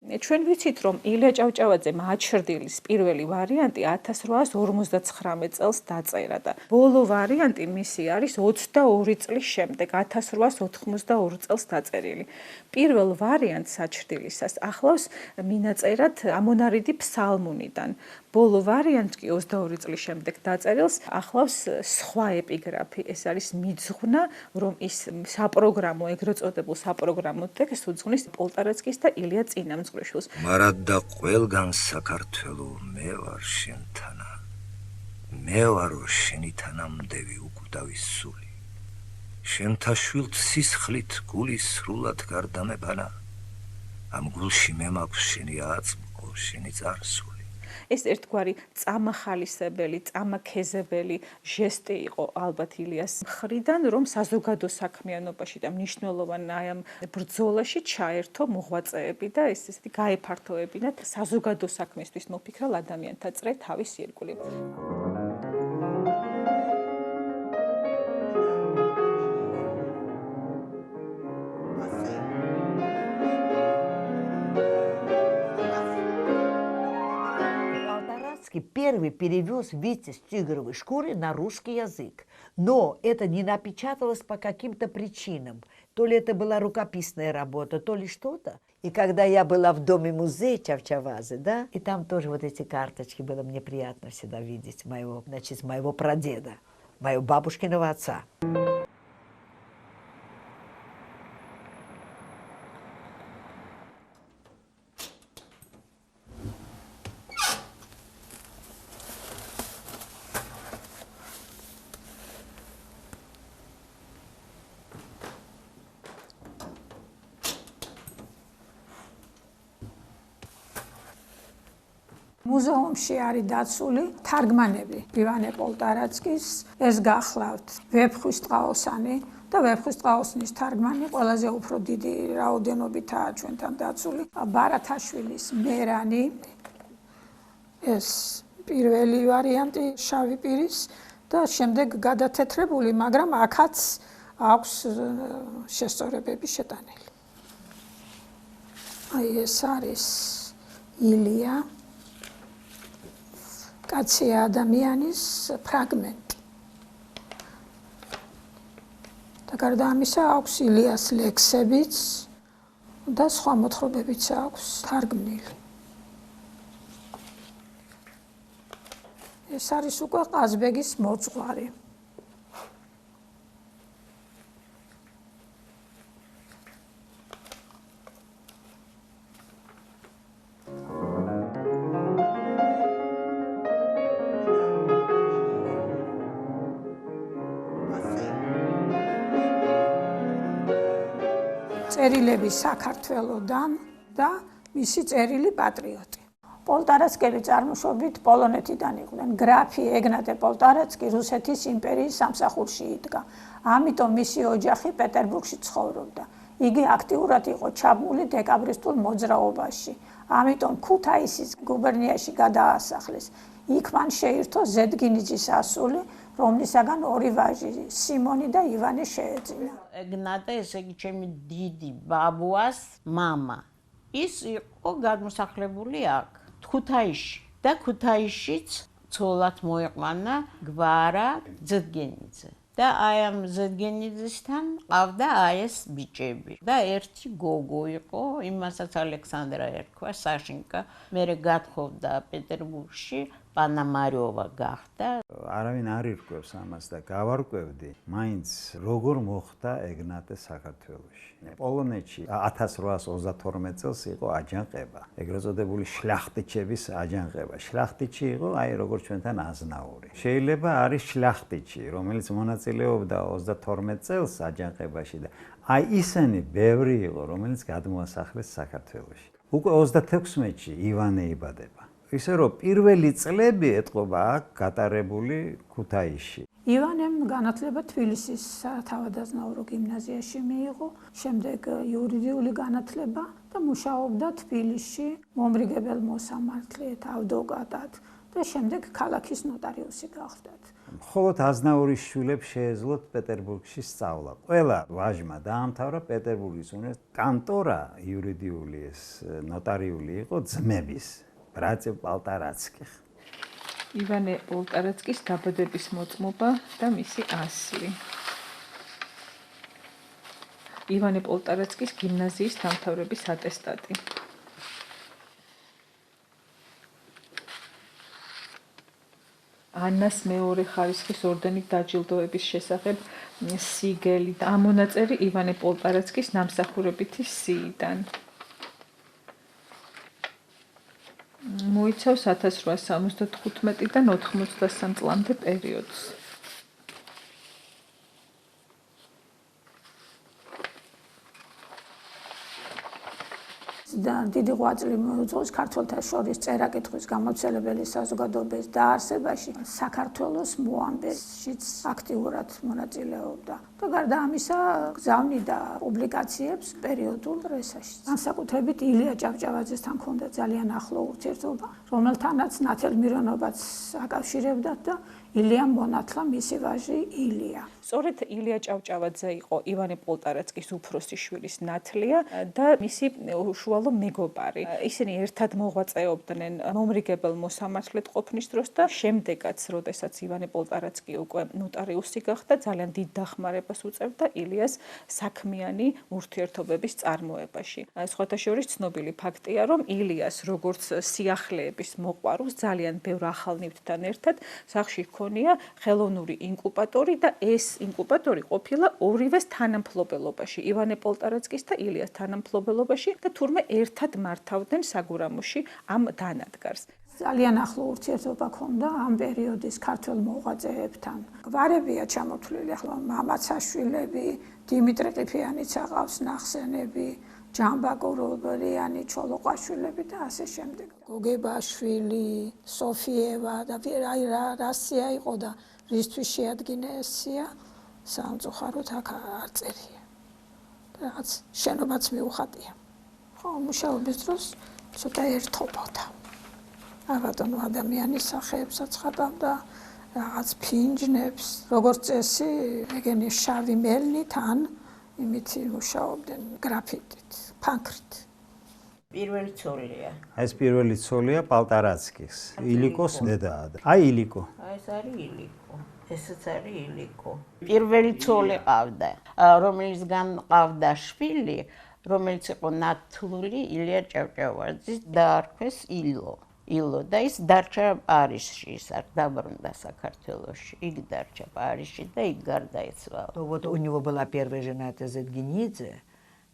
ჩვენ ვიცით, რომ ილია ჭავჭავაძე მაჩრდილის პირველი ვარიანტი 1859 წელს დაწერა და ბოლო ვარიანტი მისი არის 22 წლის შემდეგ 1882 წელს დაწერილი. პირველ ვარიანტს საჩრდილისას ახლავს მინაწერად ამონარიდი ფსალმუნიდან. ბოლო ვარიანტი კი 22 წლის შემდეგ დაწერილს ახლავს სხვა ეპიგრაფი. ეს არის მიძღვნა, რომ ის საპროგრამო, ეგრეთ წოდებულ საპროგრამო ტექსტს უძღვნის პოლტარაცკის და ილია წინამძღვრიშვილს. მარად და ყველგან საქართველო მე ვარ შენთანა. მე ვარო შენი თანამდევი უკვდავის სული. შენთა შვილთ სისხლით გულის სრულად გარდამებანა. ამ გულში მე მაქვს შენი აწმყო, შენი წარსული. ეს ერთგვარი წამახალისებელი, წამაქეზებელი ჟესტი იყო ალბათ ილიას მხრიდან, რომ საზოგადო საქმიანობაში და მნიშვნელოვან აი ამ ბრძოლაში ჩაერთო მოღვაწეები და ესეთი გაეფართოებინათ საზოგადო საქმისთვის მოფიქრალ ადამიანთა წრე თავის ირგვლივ. Первый перевез «Витязь в тигровой шкуре» на русский язык. Но это не напечаталось по каким-то причинам. То ли это была рукописная работа, то ли что-то. И когда я была в доме-музее Чавчавазы, да, и там тоже вот эти карточки, было мне приятно всегда видеть моего прадеда, моего бабушкиного отца. მუზეუმში არის დაცული თარგმანები ივანე პოლტარაცკის, ეს გახლავთ ვეფხვის ტყაოსანი და ვეფხვის ტყაოსნის თარგმანი ყველაზე უფრო დიდი რაოდენობითაა ჩვენთან დაცული. ბარათაშვილის მერანი, ეს პირველი ვარიანტი შავი პირის და შემდეგ გადათეთრებული, მაგრამ აქაც აქვს შესწორებები შეტანილი. აი ეს არის ილია კაცი ადამიანის ფრაგმენტი. და გარდა ამისა აქვს ილიას ლექსებიც და სხვა მოთხრობებიც აქვს თარგმნილი. ეს არის უკვე ყაზბეგის მოძღვარი. წერილები საქართველოდან და მისი წერილი პატრიოტი. პოლტარაცკები წარმოშობით პოლონეთიდან იყვნენ. გრაფი ეგნატე პოლტარაცკი რუსეთის იმპერიის სამსახურში იდგა. ამიტომ მისი ოჯახი პეტერბურგში ცხოვრობდა. იგი აქტიურად იყო ჩაბმული დეკაბრისტულ მოძრაობაში. ამიტომ ქუთაისის გუბერნიაში გადაასახლეს. იქ მან შეირთო ზედგინიძის ასული, რომლისაგან ორი ვაჟი, სიმონი და ივანე შეეძინა. ეგნატე, ესე იგი ჩემი დიდი ბაბუას მამა. ის იყო გადმოსახლებული აქ, ქუთაისში. და ქუთაისშიც ცოლად მოიყვანა გვარა ზედგენიძე. და აი ამ ზედგენიძესთან ყავდა აი ეს ბიჭები. და ერთი გოგო იყო, იმასაც ალექსანდრა ერქვა, საშინკა. მერე გათხოვდა პეტერბურგში. პანამარიოვა გახდა. არავინ არ ირკვევს ამას და გავარკვევდი, მაინც როგორ მოხდა ეგნატე საქართველოში. პოლონეთში 1832 წელს იყო აჯანყება, ეგრეთ წოდებული შლახტიჩების აჯანყება. შლახტიჩი იყო, აი როგორც ჩვენთან აზნაური. შეიძლება არის შლახტიჩი, რომელიც მონაწილეობდა 32 წელს აჯანყებაში და აი ისინი ბევრი იყო, რომელიც გადმოასახლეს საქართველოში. უკვე 36-ში ივანე იბადება. ისე რომ პირველი წლები ეტყობა აქ გატარებული ქუთაისში. ივანემ განათლება თბილისის თავადაზნაურო გიმნაზიაში მიიღო, შემდეგ იურიდიული განათლება და მუშაობდა თბილისში მომრიგებელ მოსამართლედ, ავდოკატად და შემდეგ ქალაქის ნოტარიუსი გახდათ. მხოლოდ აზნაურის შვილებს შეეძლოთ პეტერბურგში სწავლა. ყველა ვაჟმა დაამთავრა პეტერბურგის უნივერსიტეტის კანტორა იურიდიული ეს ნოტარიული იყო ძმების ბრატე პოლტარაცკი. ივანე პოლტარაცკის დაბადების მოწმობა და მისი ასლი. ივანე პოლტარაცკის გიმნაზიის დამთავრების ატესტატი. ანას მეორე ხარისხის ორდენით დაჯილდოების შესახებ სიგელი და ამონაწერი ივანე პოლტარაცკის ნამსახურებითი სიიდან. მოიცავს 1875-დან 83 წლამდე პერიოდს. და დიდი ღვაწლი მიუძღვის ქართველთა შორის წერა-კითხვის გამავრცელებელი საზოგადოების დაარსებაში, საქართველოს მოამბეშიც აქტიურად მონაწილეობდა. და გარდა ამისა, გზავნიდა პუბლიკაციებს პერიოდულ პრესაში. განსაკუთრებით ილია ჭავჭავაძესთან ჰქონდა ძალიან ახლო ურთიერთობა, რომელთანაც ნათელმირონობაც აკავშირებდათ და ილიამ მონათლა მისი ვაჟი ილია. სწორედ ილია ჭავჭავაძე იყო ივანე პოლტარაცკის უფროსი შვილის ნათლია და მისი უშუალო მეგობარი. ისინი ერთად მოღვაწეობდნენ მომრიგებელ მოსამართლედ ყოფნის დროს და შემდეგაც, როდესაც ივანე პოლტარაცკი უკვე ნოტარიუსი გახდა, ძალიან დიდ დახმარებას უწევდა ილიას საქმიანი ურთიერთობების წარმოებაში. სხვათა შორის ცნობილი ფაქტია, რომ ილიას როგორც სიახლეების მოყვარულს ძალიან ბევრ ახალნივთთან ერთად სახლში ჰქონია ხელოვნური ინკუბატორი და ეს ინკუბატორი ყოფილა ორივეს თანამფლობელობაში, ივანე პოლტარაცკის და ილიას თანამფლობელობაში და თურმე ერთად მართავდნენ საგურამოში ამ დანადგარს. ძალიან ახლო ურთიერთობა ჰქონდა ამ პერიოდის ქართველ მოღვაწეებთან. გვარებია ჩამოთვლილი ახლა მამაცაშვილები, დიმიტრი ყიფიანიც აყავს ნახსენები, ჯამბა გორობლიანი, ჩოლოყაშვილები და ასე შემდეგ. გოგებაშვილი, სოფიევა და რა სია იყო და რისთვის შეადგინა ეს სია, სამწუხაროდ აქ არ წერია. რაღაც შენობაც მიუხატია. ხო, მუშაობის დროს ცოტა ერთობოდა. აბატონო ადამიანის სახეებსაც ხატავდა, რაღაც ფინჯნებს, როგორც წესი, ეგენი შავი მელნით ან იმით მუშაობდნენ გრაფიტით, ფანქრით. პირველი ცოლია. ეს პირველი ცოლია პოლტარაცკის. ილიკოს დედაა. აი ილიკო. ეს არის ილიკო. ესეც არის ილიკო. პირველი ცოლი ყავდა, რომელისგან ყავდა შვილი, რომელიც იყო ნათლული ილია ჭავჭავაძის დაარქვეს ილო. ილო და ის დარჩა პარიზში, ის არ დაბრუნდა საქართველოში. იქ დარჩა პარიზში და იქ გარდაიცვალა. Вот у него была первая жена от Зетгенидзе,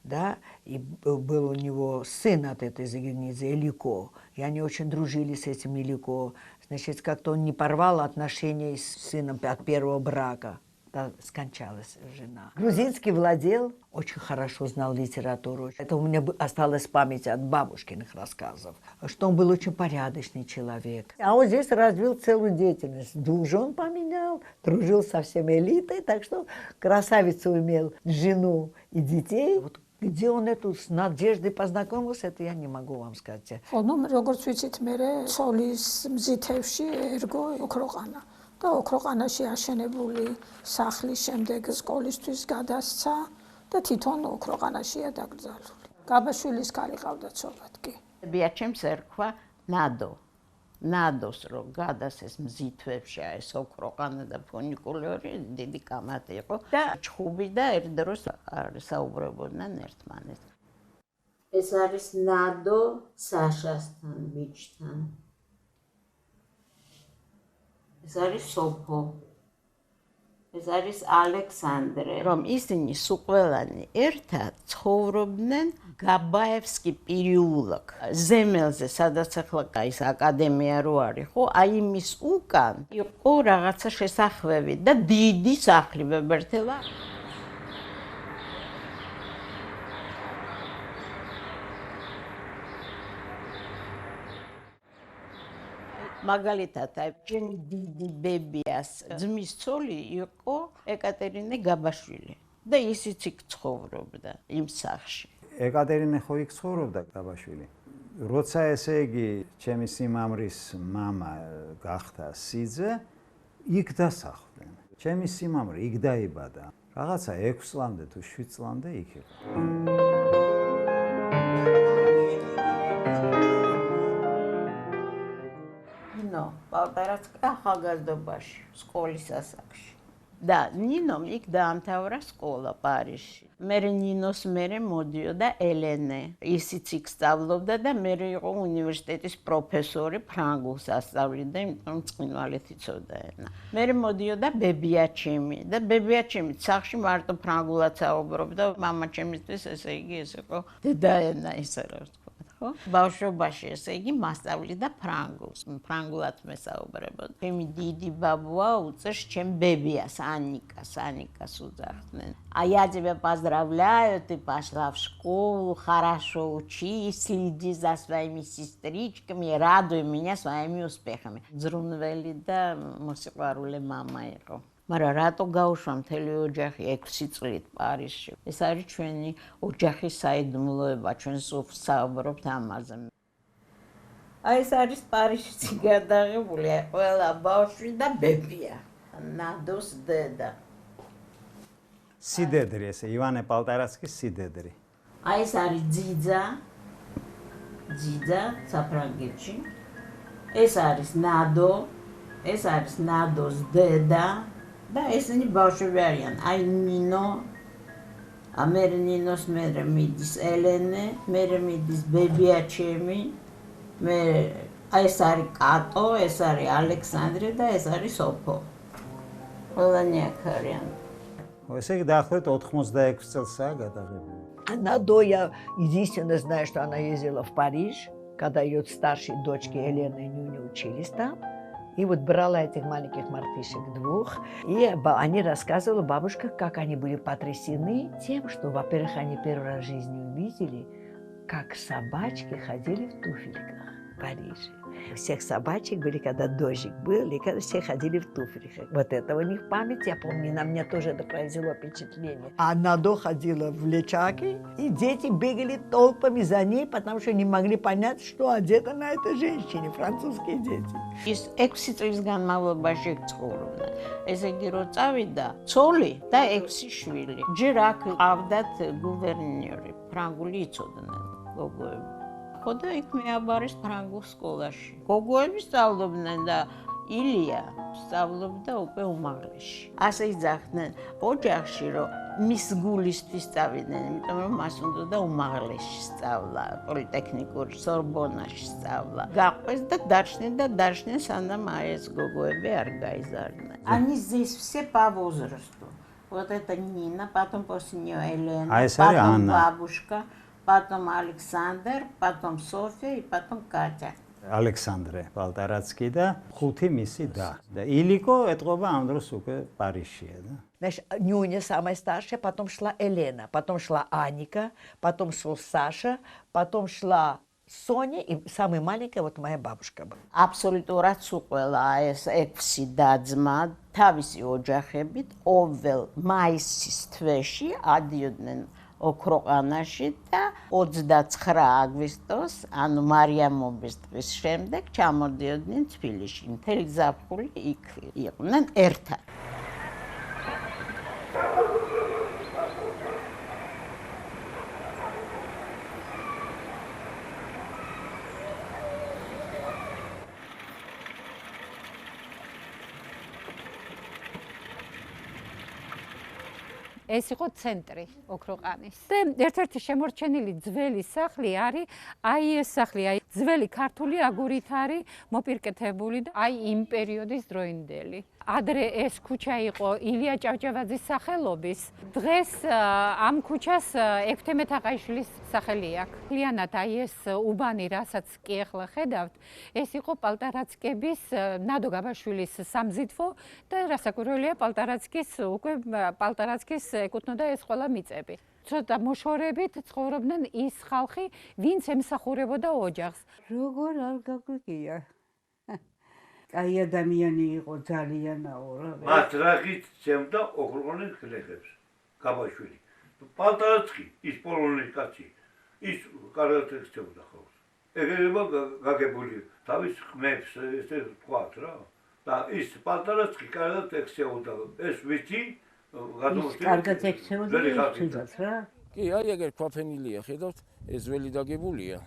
да, и был у него сын от этой Зетгенидзе, Илико. И они очень дружили с этим Илико. Значит, как-то он не порвал отношения с сыном от первого брака. Да, скончалась жена. Грузинский владел, очень хорошо знал литературу. Это у меня осталась память от бабушкиных рассказов, что он был очень порядочный человек. А он здесь развил целую деятельность. Двух жен поменял, дружил со всеми элитой, так что красавицу имел, жену и детей. Вот где он эту с Надеждой познакомился, это я не могу вам сказать. Ну, როგორც ვიცით, მე ცოლის მზითებში ერგო ოქროყანა. და ოქროყანაში აშენებული სახლის შემდეგ სკოლისთვის გადასცა და თვითონ ოქროყანაშია დაკრძალული. გაბაშვილის ქალი ყავდა ცოლად კი. ბიაჩემს ერქვა ნადო. ნადოს რო გადასეს მზითვებში ეს ოქროყანა და ფუნიკულორი დიდი კამათი იყო და ჩხუბი და ერთ დროს საუბრობდნენ ერთმანეთს. ეს არის ნადო საშასთან ბიჭთან. ეს არის სოფო. ეს არის ალექსანდრე. რომ ისინი სუყველანი ერთად ცხოვრობდნენ გაბაევსკი პერიულაკ. ზემელზე, სადაც ახლა ის აკადემია რო არის, ხო, აი იმის უკან იყო რაღაცა შესახვევი და დიდი სახლი ბებერთელა. მაგალითად, ჩემი დიდი ბებიას ძმის ცოლი იყო ეკატერინე გაბაშვილი და ისიც იქ ცხოვრობდა იმ სახლში. ეკატერინე ხო იქ ცხოვრობდა გაბაშვილი? როცა ესე იგი ჩემი სიმამრის მამა გახდა სიძე, იქ დასახლდნენ. ჩემი სიმამრი იქ დაიბადა. რაღაცა 6 წლამდე თუ 7 წლამდე იქ იყო. ნინო, პალტარაცკი ახალგაზრდობაში, სკოლის ასაკში. და ნინომ იქ დაამთავრა სკოლა პარიზში. მე ნინოს მერე მოდიოდა ელენე. ისიც იქ სწავლობდა და მე იყო უნივერსიტეტის პროფესორი, ფრანგულს ასწავლიდა, იმიტომ წყინვალით იცოდა ენა. მე მოდიოდა ბებიაჩემი და ბებიაჩემი სახში მარტო ფრანგულად საუბრობდა, მამაჩემისთვის ესე იგი ეს იყო დედაენა ისე რა ვთქვა. ბავშვობაში ესე იგი მასწავლიდა ფრანგულს, ფრანგულად მესაუბრებოდა. ჩემი დიდი ბაბუა უწევს ჩემ бебиას, Аникас уძახდნენ. А я тебя поздравляю, ты пошла в школу, хорошо учись, следи за своими сестричками, радуй меня своими успехами. Зрунвელი და მოსიყვარულე мама იყო. მაგრამ რატო გავუშვა მთელი ოჯახი 6 წლით პარიზში? ეს არის ჩვენი ოჯახის საიდუმლოება, ჩვენ სულ საუბრობთ ამაზე. აი ეს არის პარიზში გადაღებული ყველა ბავშვი და ბებია. ნადოს დედა. სიდედრი ესე ივანე პალტარაცკის სიდედრი. აი ეს არის ძიძა საფრანგეთში. ეს არის ნადოს დედა. და ესენი ბავშვები არიან. აი ნინო, ამერ ნინოს მერე მიდის ელენე, მერე მიდის ბებიაჩემი, მე ეს არის კატო, ეს არის ალექსანდრე და ეს არის სოფო. ყველანი აქ არიან. ესე იგი დაახლოებით 86 წელსაა გადაღებული. Надо я единственное знаю, что она ездила в Париж, когда ее старшие дочки Елена и Нюня учились там. И вот брала этих маленьких мартышек двух, и они рассказывали бабушка, как они были потрясены тем, что, во-первых, они первый раз в жизни увидели, как собачки ходили в туфельках в Париже. У всех собачек были, когда дождик был, и когда все ходили в туфельках. Вот это у них память, я помню, на меня тоже это произвело впечатление. А Надо ходила в лечаке, и дети бегали толпами за ней, потому что не могли понять, что одета на этой женщине, французские дети. ის 6 წლის განმავლობაში ცხოვრობდნენ. ესე იგი რომ წავიდა ცოლი და 6 შვილი. ჯერ აქ ყავდათ გუბერნიორი, ფრანგული იცოდნენ გოგოები. ხოდა იქ მეაბარეს ფრანგულ სკოლაში. გოგოები სწავლობდნენ და ილია სწავლობდა უკვე უმაღლესში. ასე იძახდნენ ოჯახში, რომ მის გულისთვის წავიდნენ, იმიტომ რომ მას უნდა უმაღლესში სწავლა, პოლიტექნიკურ სორბონაში სწავლა. გაყვეს და დაჩნენ, სანამ აი ეს გოგოები არ გაიზარდნენ. Они здесь все по возрасту. Вот это Нина, потом после нее Елена, потом бабушка, потом Александр, потом Софья и потом Катя. ალექსანდრე პალტარაცკი და 5 მისი და. და ილიკო ეთყობა ამ დროს უკვე პარიზშია და. Значит, Нюня самая старшая, потом шла Елена, потом шла Аника, потом шел Саша, потом шла Соня и самая маленькая вот моя бабушка была. Აბსოლუტურად სულ ყველა ეს 6 და-ძმა თავისი ოჯახებით ყოველ მაისის თვეში ადიოდნენ ოქროყანაში და 29 აგვისტოს, ანუ მარიამობის დღის შემდეგ ჩამოდიოდნენ თბილისში. მთელი ზაფხული იქ იყვნენ ერთად. ეს იყო ცენტრი ოქროყანის. და ერთ-ერთი შემორჩენილი ძველი სახლი არის აი ეს სახლი, აი ძველი ქართული აგურით არის მოპირკეთებული და აი იმ პერიოდის დროინდელი. ადრე ეს ქუჩა იყო ილია ჭავჭავაძის სახელობის. დღეს ამ ქუჩას ექვთიმე თაყაიშვილის სახელი აქვს. მთლიანად აი ეს უბანი, რასაც კი ახლა ხედავთ, ეს იყო პალტარაცკების ნადო გაბაშვილის სამზითვო და რასაკვირველია პალტარაცკის ეკუთვნოდა ეს ყველა მიწები. ცოტა მოშორებით ცხოვრობდნენ ის ხალხი, ვინც ემსახურებოდა ოჯახს. როგორ არ გაგვიგია? აი ადამიანი იყო ძალიანაო რა. მათ რაგით ცემდა ოქროყანის გლეხებს გაბაშვილი. პალტარაცკი ის პოლონელი კაცი ის კარგად ექცეოდა ხალხს. ეგრევა გაგებული თავის ხმებს ესე ვთქვათ რა და ის პალტარაცკი კარგად ექცეოდა ეს ვიცი კარგად ექცეოდა თუნდაც რა კი აი ეგერ ქვაფენილია ხედავთ ეს ძველი დაგებულია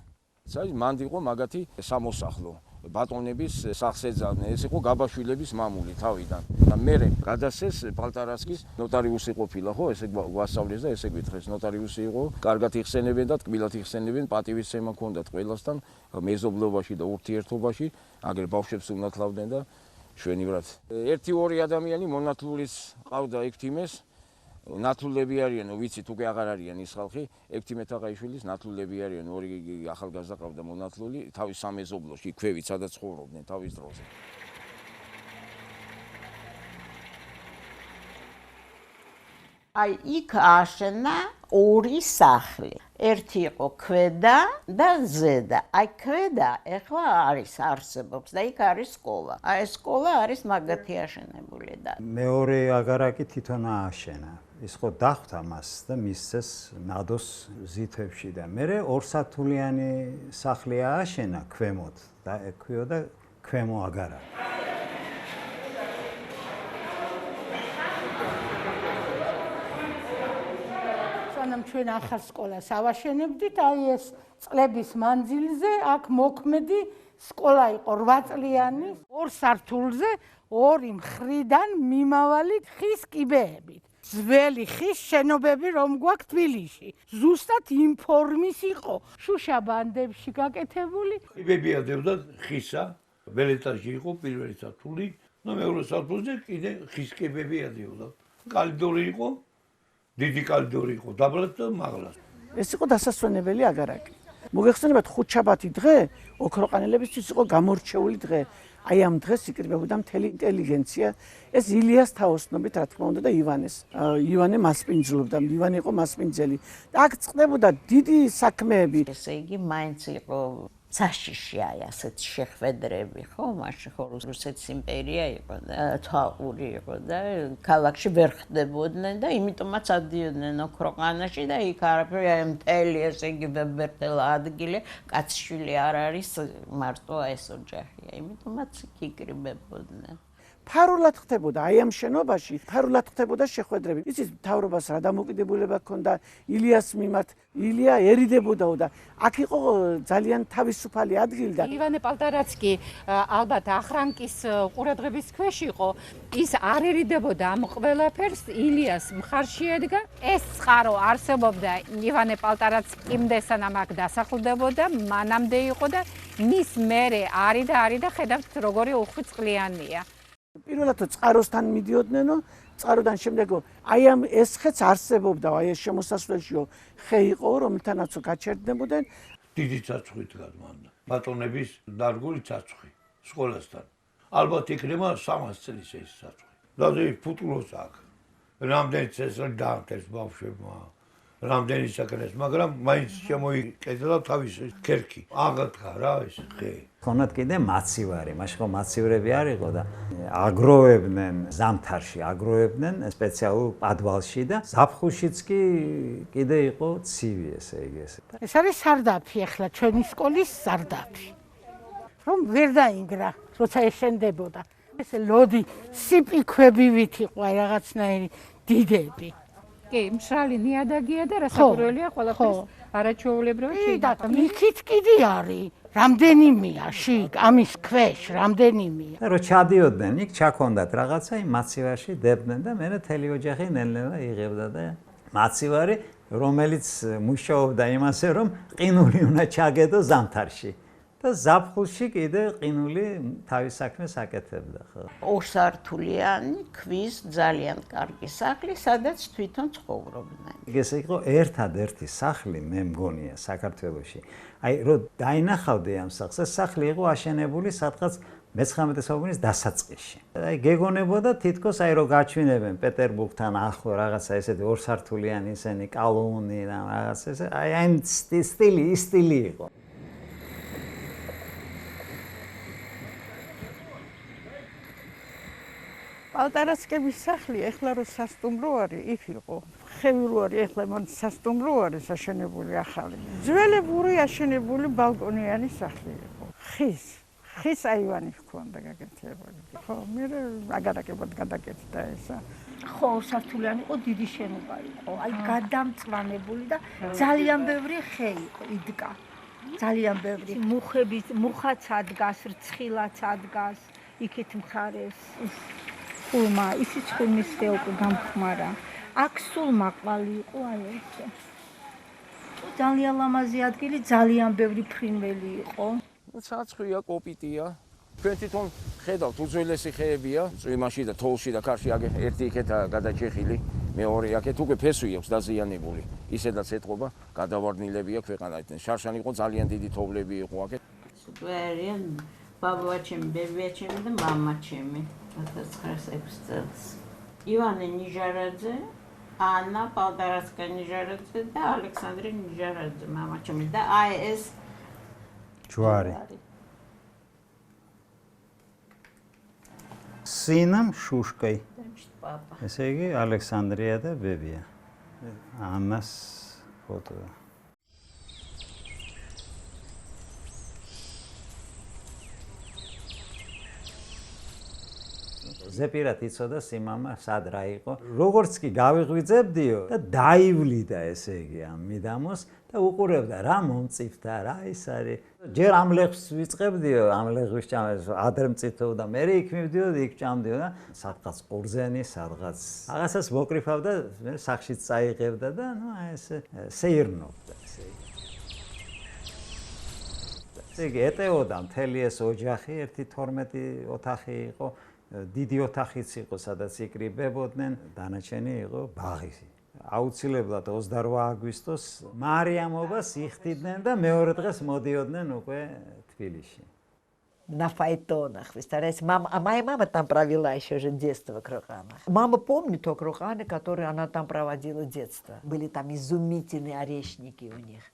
საერთოდ მანდ იყო მაგათი სამოსახლო ბატონების სახსეძანე ეს იყო გაბაშვილების მამული თავიდან და მერე გადასცეს პალტარაცკის ნოტარიუსი ყოფილა ხო ესე გვასწავლეს და ესე გითხრეს ნოტარიუსი იყო კარგად იხსენებენ და ტკბილად იხსენებენ პატივისცემა ჰქონდათ ყველასთან მეზობლობაში და ურთიერთობაში აგერ ბავშვებს უნათლავდნენ და ჩვენივრად 1-2 ადამიანი მონათლულის ყავდა ექთიმეს ნათლულები არიან, ვიცით უკვე აღარ არიან ის ხალხი, ექთიმე თაღაიშვილის ნათლულები არიან, 2 ახალგაზრდა ყავდა მონათლული, თავის სამეზობლოში, ქვევით, სადაც ცხოვრობდნენ თავის დროზე. აი იქ აშენა 2 სახლი. ერთი იყო ქვედა და ზედა. აი ქვედა ეხლა არის არსებობს და იქ არის სკოლა. აი ეს სკოლა არის მაგათი აშენებული და მეორე აგარაკი თვითონ ააშენა. ის ხო დახვდა მას და მისცეს ნადოს ზითებში და მერე 2 სართულიანი სახლი ააშენა ქვემოთ და ექვიოდა ქვემო აგარაკი. სანამ ჩვენ ახალ სკოლას ავაშენებდით, აი ეს წლების მანძილზე აქ მოქმედი სკოლა იყო 8 წლიანი, 2 სართულზე 2 მხრიდან მიმავალი ხის კიბეებით. ძველი ხის შენობები რომ გვაქვს თბილისში. ზუსტად იმ ფორმის იყო, შუშა ბანდებში გაკეთებული. კიბები ადევდა ხისა, მერე ეტაჟი იყო პირველი სართული, და მეორე სართულზე კიდე ხის კიბები ადევდა. კალიდორი იყო, დიდი კალიდორი იყო, დაბლად და მაღლა. ეს იყო დასასვენებელი აგარაკი. მოგეხსენებათ ხუთშაბათი დღე ოქროყანელებისთვის იყო გამორჩეული დღე. აი ამ დღეს იკრიბებოდა მთელი ინტელიგენცია. ეს ილიას თაოსნობით, რა თქმა უნდა და ივანეს. ივანე მასპინძლობდა, ივანე იყო მასპინძელი. და აქ წყდებოდა დიდი საქმეები. ესე იგი მაინც იყო საშიში აი ასეთ შეხვედრები, ხო? მაშინ ხო რუსეთის იმპერია იყო და თაური იყო და ქალაქში ვერ ხდებოდნენ და იმიტომაც ადიოდნენ ოქროყანაში და იქ არაფერი აი მთელი ესე იგი ვებერთელა ადგილი კაცშვილი არ არის მარტო ეს ოჯახია, იმიტომაც იკრიბებოდნენ. ფარულად ხდებოდა აი ამ შენობაში, ფარულად ხდებოდა შეხვედრები. იცით, მთავრობას რა დამოკიდებულება ჰქონდა ილიას მიმართ, ილია ერიდებოდაო და აქ იყო ძალიან თავისუფალი ადგილი და ივანე პალტარაცკი ალბათ ახრანკის ყურადღების ქვეშ იყო, ის არ ერიდებოდა ამ ყველაფერს, ილიას მხარში ედგა. ეს წყარო არსებობდა ივანე პალტარაცკიმდე სანამ აქ დასახლდებოდა, მანამდე იყო და მის მერე არის და ხედავთ როგორი უხვწყლიანია. პირველად წყაროსთან მიდიოდნენ, წყაროდან შემდეგო აი ამ ეს ხეც არსებობდა, აი ეს შემოსასვლელშიო ხე იყო, რომელთანაც გაჩერდებოდნენ. დიდი ცაცხვი გადმანდა. ბატონების დარგული ცაცხვი სკოლასთან. ალბათ იქნება 300 წლის ეს ცაცხვი. და ფუტულოს აქ. რამდენი წესრიგი დაამტეს ბავშვებმა. რამდენი საკრეს, მაგრამ მაინც შემოიკედა თავის ქერქი. აღადგა რა ეს ხე. ხონათ კიდე მაცივარი, მაშინ ხო მაცივრები არ იყო და აგროვებდნენ ზამთარში, აგროვებდნენ სპეციალურ პადვალში და ზაფხულშიც კი კიდე იყო ცივი ესე იგი ესე. ეს არის სარდაფი ახლა ჩვენი სკოლის სარდაფი. რომ ვერ დაინგრა, როცა ეშენდებოდა. ეს ლოდი სიპიქვებივით იყო აი რაღაცნაირი დიდები. კი, მშრალი ნიადაგია და რასაკვირველია ყველაფერს არაჩვეულებრივად შეიძლება. იქით კიდე არის. რამდენიმეა შიგ ამის ქვეშ რამდენიმეა. და რო ჩადიოდნენ, იქ ჩაქონდათ რაღაცა იმ მაცივარში დებდნენ და მერე თელი ოჯახი ნელ-ნელა იღებდა და მაცივარი, რომელიც მუშაობდა იმასე, რომ ყინული უნდა ჩაგედო ზამთარში. და ზაფხულში კიდე ყინული თავის საქმეს აკეთებდა, ხო. 2 სართულიანი ქვის ძალიან კარგი სახლი, სადაც თვითონ ცხოვრობდნენ. ეს იყო ერთადერთი სახლი, მე მგონია, საქართველოში. აი, რო დაინახავდი ამ სახლს, ეს სახლი იყო აშენებული სადღაც მე-19 საუკუნის დასაწყისში. აი, გეგონებოდა თითქოს აი რო გაჩვინებენ პეტერბურგთან ახლო რაღაცა ესეთი 2 სართულიანი ისენი კალოუნი და რაღაც ესე, აი ამ სტილი იყო. პალტარასკების სახლი ეხლა რო სასტუმრო არის, იქ იყო. ხევილური ეხლა მან სასტუმრო არის აშენებული ახალი. ძველებური აშენებული ბალკონიანი სახლი იყო. ხის აივანი ჰქონდა გაკეთებული. ხო, მე აგარაკებად გადაკეთდა ესა. ხო, სართულიანი იყო, დიდი შენობა იყო. აი გადამწვანებული და ძალიან ბევრი ხე იყო, იდგა. ძალიან ბევრი. მუხაც ადგას, რცხილაც ადგას, იქით მხარეს. ხულმა, ისიც ხულმის ხე უკვე გამხმარა. აქ სულ მაყვალი იყო აი ესე. ძალიან ლამაზი ადგილი, ძალიან ბევრი ფრინველი იყო. საცხვია, კოპიტია. ჩვენ თვითონ ხედავთ, უძველესი ხეებია, წვიმაში და თოლში და კარში ერთი იქეთა გადაჭეხილი, მეორე აქეთ უკვე ფესვი აქვს დაზიანებული. ისედაც ეთყობა, გადავარდნილებია ქვეყანაიდან. შარშან იყო ძალიან დიდი თოვლები იყო აქეთ. ვერიან ბაბუაჩემი, ბებიაჩემი და მამაჩემი 1906 წელს. ივანე ნიჟარაძე, ანა პალტარასკა ნიჟარაძე და ალექსანდრე ნიჟარაძე მამაჩემი და აი ეს ჯვარი. სინამ შუშკაი. ესე იგი ალექსანდრია და ბებია. ანას ფოტო. ზეპირად იცოდა სიმამა სად რა იყო. როგორც კი გავიღვიძებდიო და დაივლიდა ესე იგი ამ მიდამოს და უყურებდა რა მომწიფდა, რა ის არის. ჯერ ამ ლეღვს ვიწყებდიო, ამ ლეღვის ჭამას ადრე მწითობდა, მე იქ მივდიოდი, იქ ჭამდიო და სადღაც ყურძენი, სადღაც რაღაცას მოკრიფავდა, მე სახშიც წაიღებდა და ნუ აი ესე სეირნობდა ესე იგი. ესე იგი ეტეოდა მთელი ეს ოჯახი, 1-12 ოთახი იყო. დიდი ოთახიც იყო, სადაც იკრიბებოდნენ, დანარჩენი იყო ბაღი. აუცილებლად 28 აგვისტოს მარიამობას იხდიდნენ და მეორე დღეს модиоднен უკვე Тбилиси. На фаэтонах. Вы стараетесь, моя мама там провела еще же детство в Кроханах. Мама помнит то Кроханы, которые она там проводила детство. Были там изумительные орешники у них.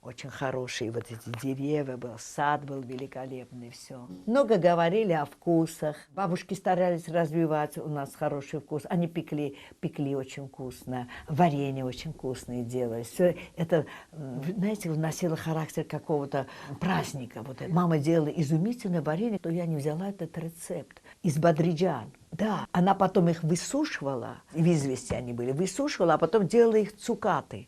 Очень хорошие вот эти деревья, был сад был великолепный, все. Много говорили о вкусах. Бабушки старались развивать у нас хороший вкус. Они пекли очень вкусно, варенье очень вкусное делали. Все это, знаете, носило характер какого-то праздника. Вот это. Мама делала изумительное варенье, то я не взяла этот рецепт из бадриджан. Да, она потом их высушивала, в извести они были, высушивала, а потом делала их цукаты.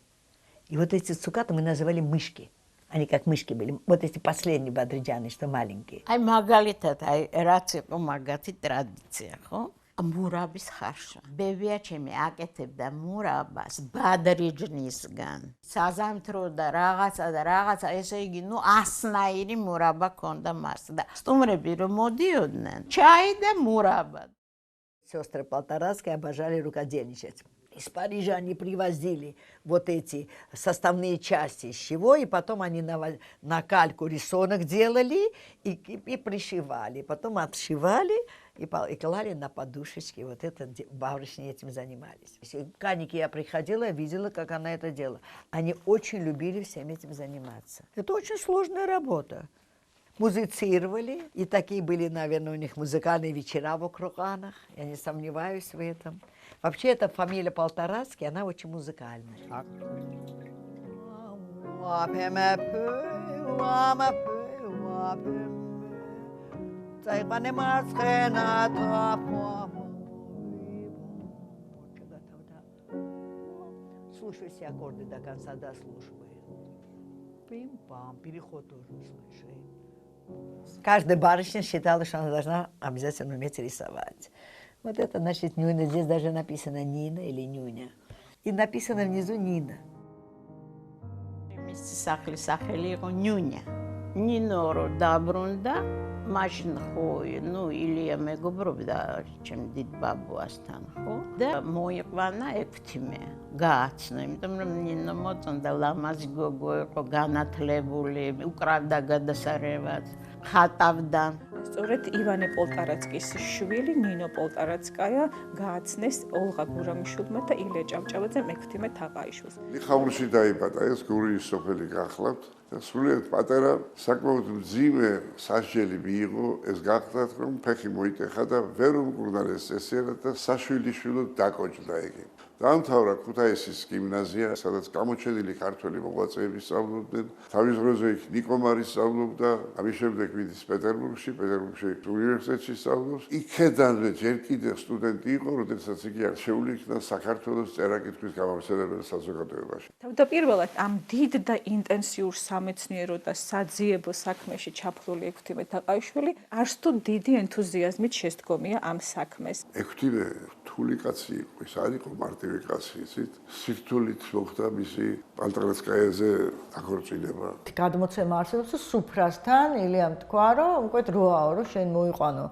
И вот эти цукаты мы называли мышки. Они как мышки были. Вот эти последние бадриджаны, что маленькие. Ай მაგალითად, აი რაც იყო მაგათი ტრადიცია, ხო? მურაბის ხარშა. ბებიაჩემი აკეთებდა მურაბას ბადრიჯნისგან. საზამთრო და რაღაცა, ესე იგი, ну, ასნაირი მურაბა ქონდა მას და სტუმრები რომ მოდიოდნენ, ჩაი და მურაბა. Сестры Полторацкие обожали рукодельничать. Из Парижа они привозили вот эти составные части, из чего, и потом они на кальку рисунок делали и пришивали. Потом отшивали и клали на подушечки. Вот это барышни этим занимались. В Канике я приходила, я видела, как она это делала. Они очень любили всем этим заниматься. Это очень сложная работа. Музицировали, и такие были, наверное, у них музыкальные вечера в Кроханах. Я не сомневаюсь в этом. Вообще, эта фамилия Полторацкий, она очень музыкальная. Слушай все аккорды до конца, дослушивай. Пим-пам, переход тоже слышай. Каждая барышня считала, что она должна обязательно уметь рисовать. Вот это, значит, Нюня. Здесь даже написано Нина или Нюня. И написано внизу Нина. მისი სახლის სახელი იყო ნიუნია. ნინო რო დაბრუნდა, მაშინ ხო, ну, ილია მეგობრობდა ჩემ დიდ ბაბუასთან, ხო? და მოიყვანა ექვთიმე, გააცნო, იმიტომ რომ ნინო მოწონდა, ლამაზი გოგო იყო, განათლებული, უკრავდა გადასარევად, ხატავდა. სწორედ ივანე პოლტარაცკის შვილი ნინო პოლტარაცკაია გააცნეს ოლღა გურამიშვილმა და ილია ჭავჭავაძემ ექვთიმე თაყაიშვილს. ლიხავრში დაიბადა, ეს გურიის სოფელი გახლავთ. და სრულიად პატარა საკმაოდ მძიმე სასჯელი მიიღო, ეს გახდათ რომ ფეხი მოიტეხა და ვერ უმკურნალეს წესიერად და საშვილიშვილოდ დაკოჭდა იგი. დაამთავრა ქუთაისის გიმნაზია, სადაც გამოჩენილი ქართველი მოღვაწეები სწავლობდნენ. თავის დროზე იქ ნიკო მარი სწავლობდა, ამის შემდეგ მიდის პეტერბურგში უნივერსიტეტში სწავლობს. იქედანვე ჯერ კიდევ სტუდენტი იყო, როდესაც იგი არჩეული იქნა საქართველოს წერა-კითხვის გამავრცელებელ საზოგადოებაში. თავდაპირველად ამ დიდ და ინტენსიურ სამეცნიერო და საძიებო საქმეში ჩაფლული ექვთიმე თაყაიშვილი არც თუ დიდი ენთუზიაზმით შესდგომია ამ საქმეს. ექვთიმე რთული კაცი იყო, ის არ იყო მარტივი კაცი, იცით? სირთულით მოხდა მისი პალტარასკაიაზე დაქორწინება. გადმოცემა არსებობს სუფრასთან, ილიამ თქვა, რომ უკვე დროაო, რომ შენ მოიყვანო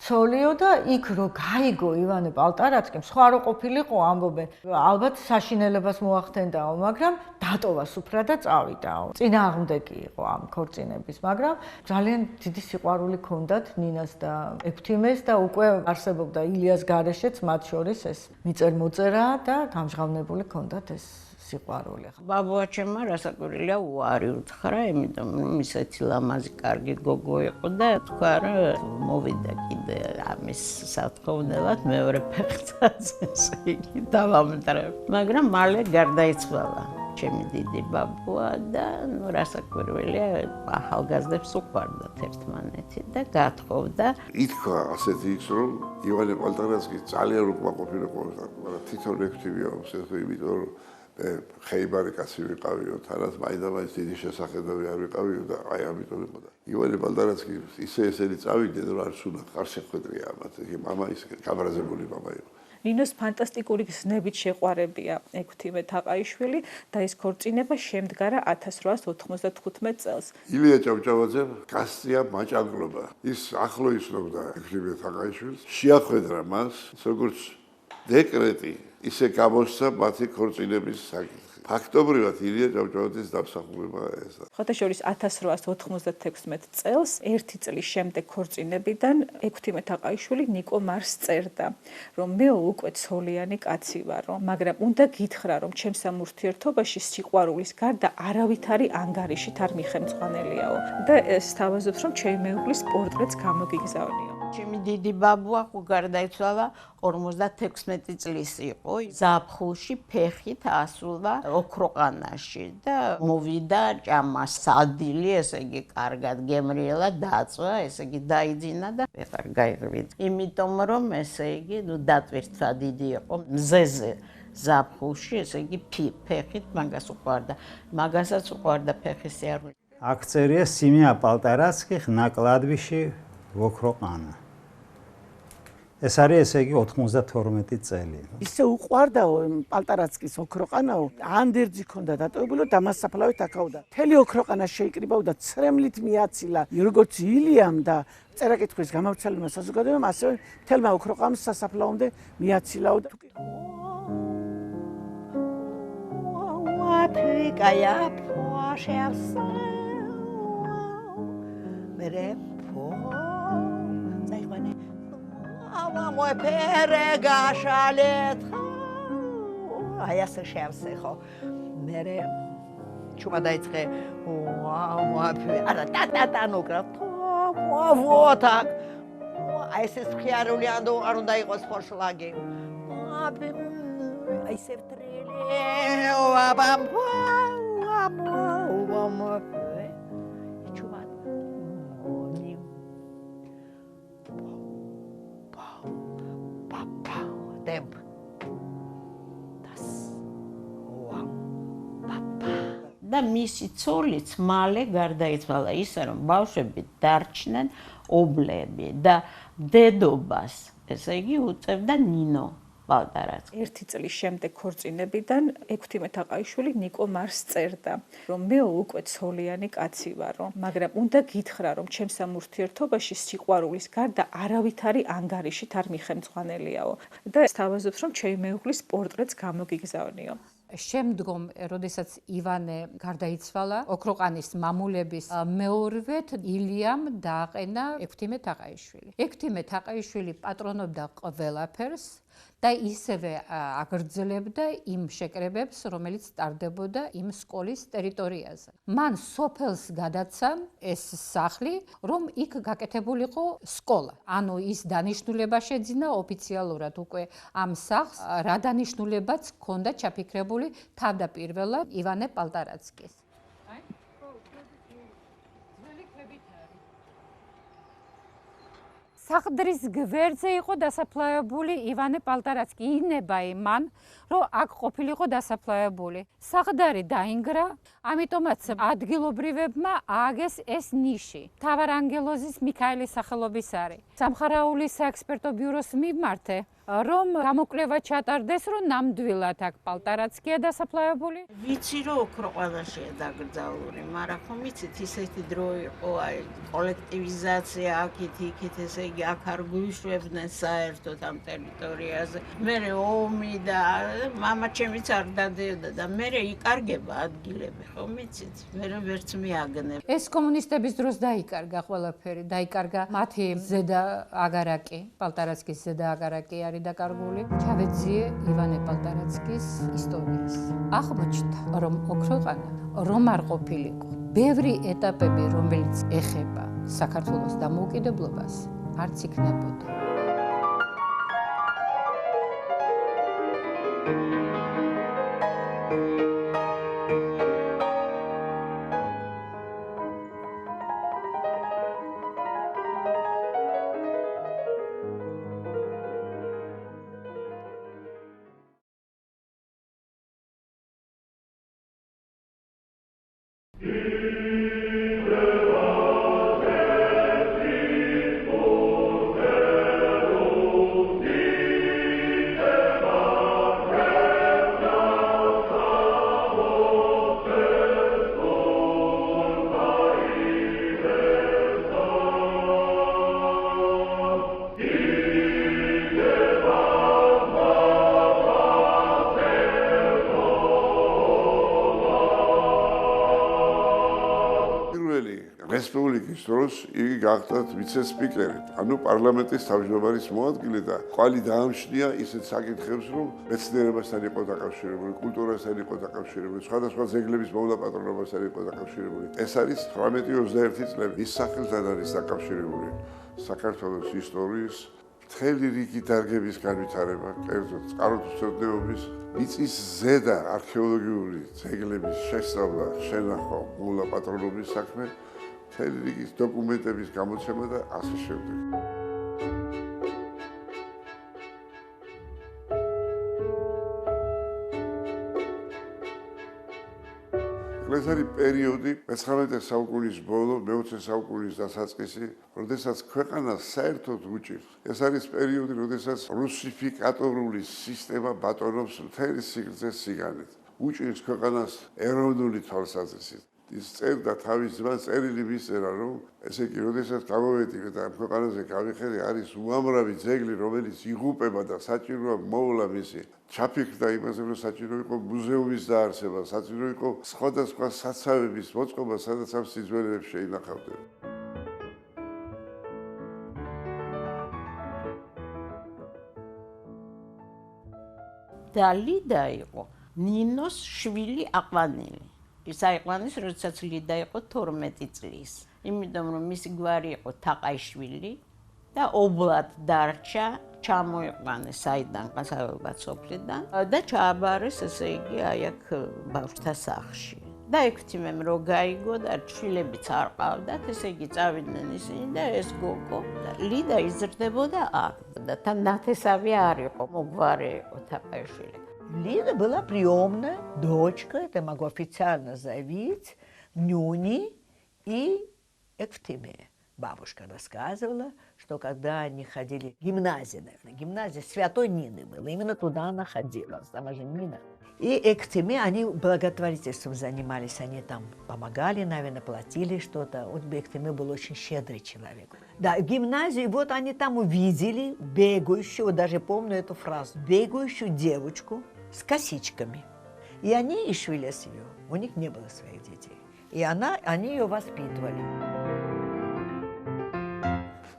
ცოლიო და იქ რო გაიგო ივანე პალტარაცკიმ, სხვა რო ყოფილიყო ამბობენ, ალბათ საშინელებას მოახდენდაო, მაგრამ დატოვა სუფრა და წავიდაო. წინააღმდეგი იყო ამ ქორწინების, მაგრამ ძალიან დიდი სიყვარული ჰქონდათ ნინას და ექვთიმეს და უკვე არსებობდა ილიას გარეშეც მათ შორის ეს მიწერ-მოწერა და გამჟღავნებული ჰქონდათ ეს სიყვარული. ბაბუაჩემმა რასაკვირველია უარი უთხრა, იმიტომ რომ ისეთი ლამაზი კარგი გოგო იყო და თქვა რომ მოვიდა კიდე ამის სათხოვნელად მეორე ფეხწაზე, ესე იგი დავამტრებ. მაგრამ მალე გარდაიცვალა ჩემი დიდი ბაბუა და ნუ რასაკვირველია ახალგაზრდებს უყვარდათ ერთმანეთი და გათხოვდა. ითქვა ასეთი ის რომ ივანე პალტარასკი ძალიან უკმაყოფილო ყოლდა, მაგრამ თვითონ ექვთიმე უსეთო, იმიტომ რომ ხეიბარი კაცი ვიყავიო, თანაც მაინდა-მაინც დიდი შესახედავი არ ვიყავიო და აი ამიტომ იყო და ივანე პალტარასკი ისე წავიდნენ რომ არ სულა ხარ შეხვედრია ამათ, იგი მამა ის გაბრაზებული მამა იყო. ნინოს ფანტასტიკური გზნებით შეყვარებია ექვთიმე თაყაიშვილი და ეს ქორწინება შემდგარა 1895 წელს. ილია ჭავჭავაძემ გასწია მაჭანგლობა. ის ახლო ისნობდა ექვთიმე თაყაიშვილს, შეახვედრა მას როგორც დეკრეტი, ისე გამოსცა მათი ქორწინების საკითხი. ფაქტობრივად ილია ჭავჭავაძის დამსახურება ესა. ხოთაშორის 1896 წელს, ერთი წლის შემდეგ ქორწინებიდან ექვთიმე თაყაიშვილი ნიკო მარს წერდა, რომ მე უკვე ცოლიანი კაცი ვარო, მაგრამ უნდა გითხრა, რომ ჩემს ამ ურთიერთობაში სიყვარულის გარდა არავითარი ანგარიშით არ მიხემძღვანელიაო და სთავაზობს, რომ ჩემი მეუღლის პორტრეტს გამოგიგზავნიო. ჩემი დიდი ბაბუა გარდაიცვალა 56 წლის იყო. ზაფხულში ფეხით ასულა ოქროყანაში და მოვიდა ჭამას სადილი, ესე იგი კარგად გემრიელა დაწვა, ესე იგი დაიძინა და ვეღარ გაიღვიძა. იმიტომ რომ ესე იგი ნუ დატვირთვა დიდი იყო მზეზე ზაფხულში, ესე იგი ფეხით მაგას უყვარდა. მაგასაც უყვარდა ფეხის სიარული. აქ წერია სიმია პალტარასკი ხნა კლადბიში ოქროყანა. ეს არის ესე იგი 92 წელი. ისე უყვარდაო პალტარაცკის ოქროყანაო, ანდერძი ქონდა დატოვებული და მას საფლავით აკავდა. მთელი ოქროყანა შეიკრიბავდა, ცრემლით მიაცილა, როგორც ილიამ და წერა-კითხვის გამავრცელებელმა საზოგადოებამ, ასევე მთელმა ოქროყანამ სასაფლაომდე მიაცილაო და ვაფრიკაია ფაშერსა მერე Moj perega šalet. A ja se ševse ho. Mere čuma dajce. Ta nukrat. Votak. Ai se schiarul ando arunda igos forșlage. Ai se trele. Temp. Das. და მისი ცოლიც მალე გარდაიცვალა, ისე რომ ბავშვები დარჩნენ ობლები და დედობას, ესე იგი უწევდა ნინო პალტარაცკი. ერთი წლის შემდეგ ქორწინებიდან ექვთიმე თაყაიშვილი ნიკო მარს წერდა, რომ მე უკვე ცოლიანი კაცი ვარო, მაგრამ უნდა გითხრა, რომ ჩემს ამ ურთიერთობაში სიყვარულის გარდა არავითარი ანგარიშით არ მიხემძღვანელიაო და სთავაზობს, რომ ჩემი მეუღლის პორტრეტს გამოგიგზავნიო. შემდგომ, როდესაც ივანე გარდაიცვალა, ოქროყანის მამულების მეორვეთ ილიამ დააყენა ექვთიმე თაყაიშვილი. ექვთიმე თაყაიშვილი პატრონობდა ყველაფერს, და ისევე აგრძელებდა იმ შეკრებებს, რომელიც ტარდებოდა იმ სკოლის ტერიტორიაზე. მან სოფელს გადაცა ეს სახლი, რომ იქ გაკეთებულიყო სკოლა. ანუ ის დანიშნულება შეძინა ოფიციალურად უკვე ამ სახლს, რა დანიშნულებაც ჰქონდა ჩაფიქრებული თავდაპირველად ივანე პალტარაცკის. სახლდრის გვერდზე იყო დასაფლავებული ივანე პალტარაცკი. ინება იმან, რომ აქ ყოფილიყო დასაფლავებული. სახლდარი დაინგრა, ამიტომაც ადგილობრივებმა ააგეს ეს ნიში. მთავარანგელოზის მიქაელის სახელობის არის. სამხარაული საექსპერტო ბიუროს მიმართე, რომ გამოკვლევა ჩატარდეს, რომ ნამდვილად აქ პალტარაცკია დასაფლავებული. ვიცი რომ ოქროყანაშია დაკრძალული, მაგრამ ხომ იცით ისეთი დრო იყო, აი კოლექტივიზაცია აქეთ იქით, ესე იგი აქ არ გვიშვებდნენ საერთოდ ამ ტერიტორიაზე. მერე ომი და მამა ჩემიც არ დადიოდა და მერე იკარგება ადგილები, ხომ იცით? მერე ვერც მიაგნებ. ეს კომუნისტების დროს დაიკარგა ყველაფერი, დაიკარგა მათი ზედა აგარაკი, პალტარაცკის ზედა აგარაკი არის დაკარგული. ჩავეძიე ივანე პალტარაცკის ისტორიას. აღმოჩნდა, რომ ოქროყანა რომ არ ყოფილიყო. ბევრი ეტაპები, რომელიც ეხება საქართველოს დამოუკიდებლობას, არც იქნებოდა. რესპუბლიკის დროს იგი გახდა ვიცე-სპიკერი, ანუ პარლამენტის თავმჯდომარის მოადგილე და ყვალი დაამჩნია ისეთ საკითხებს, რომ მეცნიერებასთან იყო დაკავშირებული, კულტურასთან იყო დაკავშირებული, სხვადასხვა ძეგლების მოვლა-პატრონებასთან იყო დაკავშირებული. ეს არის 18-21 წლები. ის სახელთან არის დაკავშირებული საქართველოს ისტორიის მთელი რიგი დარგების განვითარება, კერძოდ წყაროთმცოდნეობის, მიწის ზედა არქეოლოგიური ძეგლების შესწავლა, შენახვა, მოვლა-პატრონობის საქმე, მთელი რიგი დოკუმენტების გამოცემა და ასე შემდეგ. ეს არის პერიოდი 19 საუკუნის ბოლო, მე-20 საუკუნის დასაწყისი, როდესაც ქვეყანას საერთოდ უჭირს. ეს არის პერიოდი, როდესაც რუსიფიკატორული სისტემა ბატონობს მთელი სიგრძეს სიგანით. უჭირს ქვეყანას ეროვნული თვალსაზრისით. ის წერდა თავის ძმას წერილი მისწერა, რომ ესე იგი, როდესაც გამოვედი და ქვეყანაზე გავიხედე, არის უამრავი ძეგლი, რომელიც იღუპება და საჭიროა მოვლა მისი. ჩაფიქრდა იმაზე, რომ საჭირო იყო მუზეუმის დაარსება, საჭირო იყო სხვადასხვა საცავების მოწყობა, სადაც ამ სიძველეებს შეინახავდნენ. და ლიდა იყო ნინოს შვილი აყვანილი. ის აიყვანეს, როდესაც ლიდა იყო 12 წლის. იმიტომ რომ მისი გვარი იყო თაყაიშვილი და ობლად დარჩა, ჩამოიყვანეს საიდან ყასავებად სოფლიდან და ჩააბარეს, ესე იგი, აი აქ ბავშვთა სახლში. და ექვთიმემ რო გაიგო და შვილებიც არ ყავდათ, ესე იგი წავიდნენ ისინი და ეს გოგო ლიდა იზრდებოდა აქ და თან ნათესავი არ იყო, მოგვარი იყო თაყაიშვილი. Лида была приемная дочка, это могу официально заявить, Нюни и Эктиме. Бабушка рассказывала, что когда они ходили в гимназию, наверное, гимназия Святой Нины была, именно туда она ходила, сама же Нина. И Эктиме, они благотворительством занимались, они там помогали, наверное, платили что-то. Вот Эктиме был очень щедрый человек. Да, в гимназию, вот они там увидели бегающую, вот даже помню эту фразу, бегающую девочку с косичками. И они ищили ее, у них не было своих детей. И они ее воспитывали.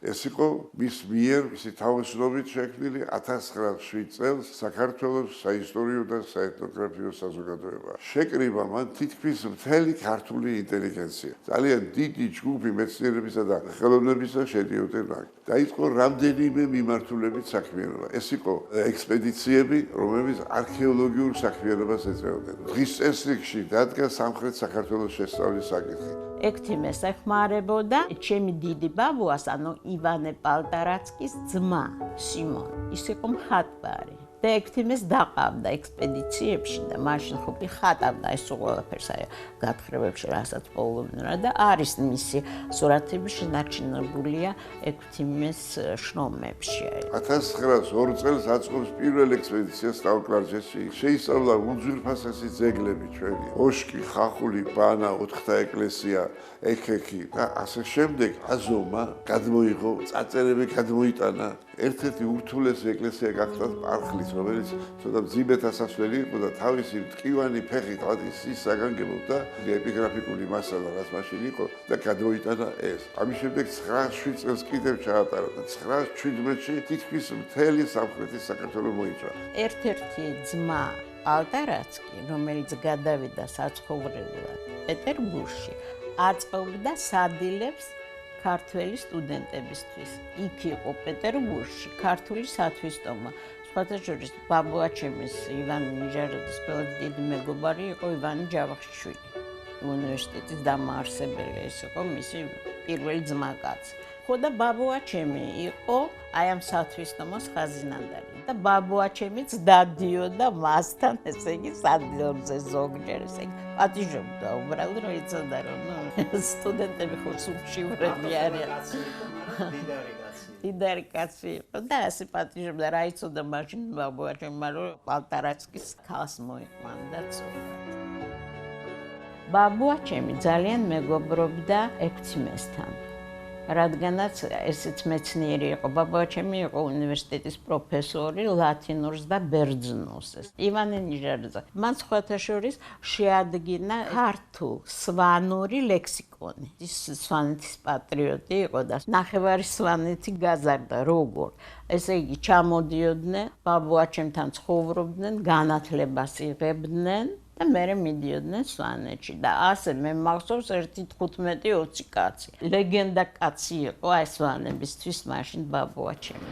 ეს იყო მის მიერ მისი თავისუფლებით შექმნილი 1907 წელს საქართველოს საისტორიო და საეთნოგრაფიო საზოგადოება. შეკრიბა მან თითქმის მთელი ქართული ინტელიგენცია. ძალიან დიდი ჯგუფი მეცნიერებისა და ხელოვნებისა შედიოდნენ აქ. დაიწყო რამდენიმე მიმართულებით საქმიანობა. ეს იყო ექსპედიციები, რომლებიც არქეოლოგიურ საქმიანობას ეწეოდნენ. დღის წესრიგში დადგა სამხრეთ საქართველოს შესწავლის საკითხი. ექვთიმეს ეხმარებოდა ჩემი დიდი ბაბუას, ანუ ივანე პალტარაცკის ძმა, სიმონ. ის იყო მხატვარი. და ექვთიმეს დაყავდა ექსპედიციებში და მაშინ ხუბი ხატავდა ეს ყველაფერს გათხრებებში, რასაც პოულობდნენ და არის მისი სურათები შენარჩუნებულია ექვთიმეს შრომებში. 1902 წელს აწყობს პირველ ექსპედიციას ტაო-კლარჯეთში. შეისწავლა უძვირფასესი ძეგლები ჩვენი. ოშკი, ხახული, ბანა, ოთხთა ეკლესია, ექექი და ასე შემდეგ. აზომა გადმოიღო, წაწერები გადმოიტანა. ერთ-ერთი ურთულესი ეკლესია გახდა პარხლის, რომელიც ცოტა მძიმე დასასვლელი იყო და თავისი მტკივანი ფეხით ის საგანგებობდა ეპიგრაფიკული მასალა, რაც მაშინ იყო და გადმოიტანა ეს. ამის შემდეგ 9-7 წელს კიდევ ჩაატარა და 9-17-ში თითქმის მთელი სამხრეთის საქართველოს მოიჭრა. ერთ-ერთი ძმა პალტარაცკი, რომელიც გადავიდა საცხოვრებლად პეტერბურგში, აწყობდა სადილებს ქართველი სტუდენტებისთვის. იქ იყო პეტერბურგში ქართული სათვისტომა. სხვათა შორის ბაბუაჩემის ივანე ნიჟარაძის ყველაზე დიდი მეგობარი იყო ივანე ჯავახიშვილი. უნივერსიტეტის დამაარსებელი, ეს იყო მისი პირველი ძმა-კაცი. ხო და ბაბუაჩემი იყო აი ამ სათვისტომოს ხაზინანდარი და ბაბუაჩემიც დადიოდა მასთან, ესე იგი სადილებზე ზოგჯერ, ესე იგი პატიჟობდა უბრალოდ, რომ იცოდა რომ სტუდენტები ხო სუბშივრები არიან. დიდარი კაცი იყო და ასე პატიჟობდა, რა იცოდა მაშინ ბაბუაჩემმა, რომ პალტარაცკის ქალს მოიყვანდა ცოტა. ბაბუაჩემი ძალიან მეგობრობდა ექვთიმესთან. რადგანაც ესეც მეცნიერი იყო, ბაბუაჩემი იყო უნივერსიტეტის პროფესორი ლათინურს და ბერძნულს. ივანე ნიჟარაძე მან სხვათა შორის შეადგინა ქართულ სვანური ლექსიკონი. ის სვანეთის პატრიოტი იყო და ნახევარი სვანეთი გაზარდა როგორ. ესე იგი ჩამოდიოდნენ, ბაბუაჩემთან ცხოვრობდნენ, განათლებას იღებდნენ და მერე მიდიოდნენ სვანეთში და ასე მე მახსოვს 1-15-20 კაცი. ლეგენდა კაცი იყო აი სვანებისთვის მაშინ ბაბუაჩემი.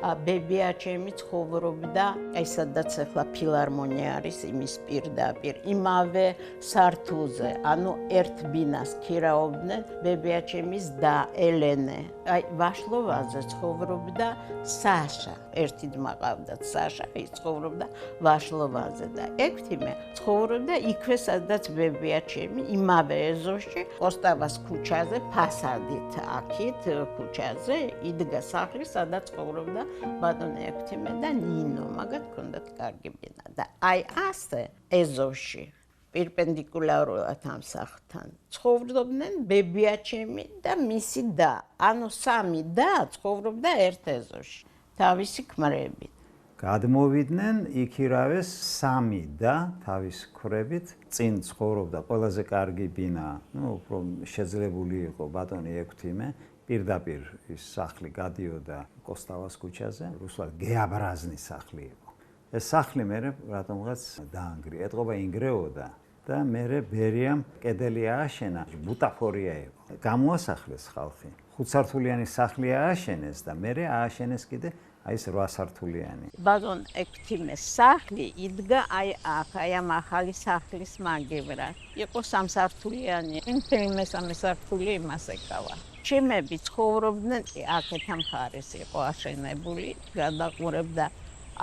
ბებიაჩემი ცხოვრობდა, აი სადაც ახლა ფილარმონია არის, იმის პირდაპირ, იმავე სართულზე, ანუ ერთ ბინას ქირაობდნენ ბებიაჩემის და ელენე. აი ვაშლოვაზე ცხოვრობდა საშა, ერთი ძმა ყავდათ საშა, ის ცხოვრობდა ვაშლოვაზე და ექვთიმე ცხოვრობდა იქვე სადაც ბებიაჩემი, იმავე ეზოში, ოსტავას ქუჩაზე, ფასადით აქეთ ქუჩაზე იდგა სახლი, სადაც ცხოვრობდა ბატონი ექვთიმე და ნინო, მაგათ ჰქონდათ კარგი ბინა და აი ასე ეზოში პერპენდიკულარულად ამ სახლთან ცხოვრობდნენ ბებიაჩემი და მისი და, ანუ სამი და ცხოვრობდა ერთ ეზოში, თავისი ქმრებით. გადმოვიდნენ იქირავეს სამი და თავის ქმრებით წინ ცხოვრობდა ყველაზე კარგი ბინა, უფრო შეძლებული იყო ბატონი ექვთიმე. პირდაპირ ის სახლი გადიოდა კოსტავას ქუჩაზე, რუსულად გეაბრაზნის სახლი იყო. ეს სახლი მერე რატომღაც დაანგრია, ეთყობა ინგრეოდა და მერე ბერიამ კედელი ააშენა, ბუტაფორია იყო. გამოასახლეს ხალხი. 5 სართულიანი სახლი ააშენეს და მერე ააშენეს კიდე აი ეს 8 სართულიანი. ბატონ ექვთიმეს სახლი იდგა აი აქ, აი ამ ახალი სახლის მაგივრად. იყო 3 სართულიანი, მთელი მესამე სართული იმას ეკავა. ჩემები ცხოვრობდნენ აქეთ ამ მხარეს იყო აშენებული, გადაყურებდა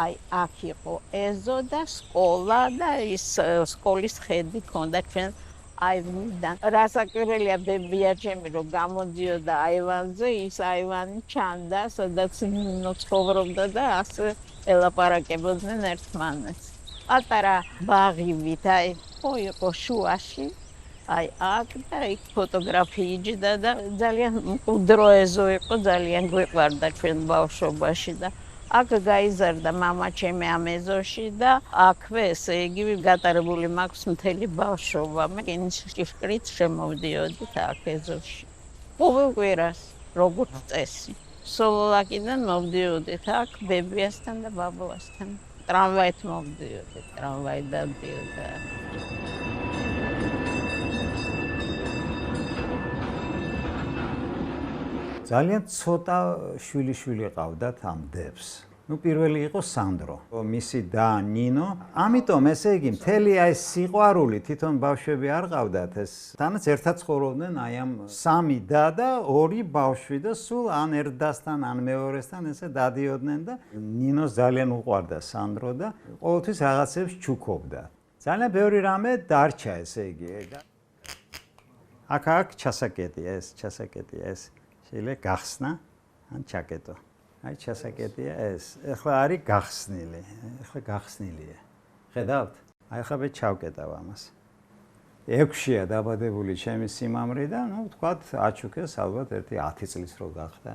აი აქ იყო ეზო და სკოლა და ის სკოლის ხედი ჰქონდა ჩვენ აივანიდან. რასაკვირველია ბებიაჩემი რომ გამოდიოდა აივანზე, ის აივანი ჩანდა, სადაც ნინო ცხოვრობდა და ასე ელაპარაკებოდნენ ერთმანეთს. პატარა ბაღივით აი იყო შუაში. აი აქ და იქ ფოტოგრაფი იჯდა და ძალიან მკვდრო ეზო იყო, ძალიან გვიყვარდა ჩვენ ბავშვობაში და აქ გაიზარდა მამა ჩემი ამ ეზოში და აქვე ესე იგი გატარებული მაქვს მთელი ბავშვობა. მე ჭიშკრით შემოვდიოდით აქ ეზოში. ყოველ კვირას როგორც წესი. სოლოლაკიდან მოვდიოდით აქ ბებიასთან და ბაბუასთან. ტრამვაით მოვდიოდით, ტრამვაი დავდიოდა. ძალიან ცოტა შვილი ყავდათ ამ დებს. პირველი იყო სანდრო, მისი და ნინო. ამიტომ ესე იგი მთელი აი სიყვარული თვითონ ბავშვები არ ყავდათ ეს. თანაც ერთად ცხოვრობდნენ აი ამ სამი და და ორი ბავშვი და სულ ან ერთ დასთან ან მეორესთან ესე დადიოდნენ და ნინოს ძალიან უყვარდა სანდრო და ყოველთვის რაღაცებს ჩუქობდა. ძალიან ბევრი რამე დარჩა ესე იგი. აქ ჩასაკეტია ეს. შეიძლება გახსნა ან ჩაკეტო. აი ჩასაკეტია ეს. ეხლა არის გახსნილი. ეხლა გახსნილია. ხედავთ? აი ახლა მე ჩავკეტავ ამას. 6-ია დაბადებული ჩემი სიმამრი და ნუ ვთქვათ აჩუქეს ალბათ ერთი 10 წლის რო გახდა.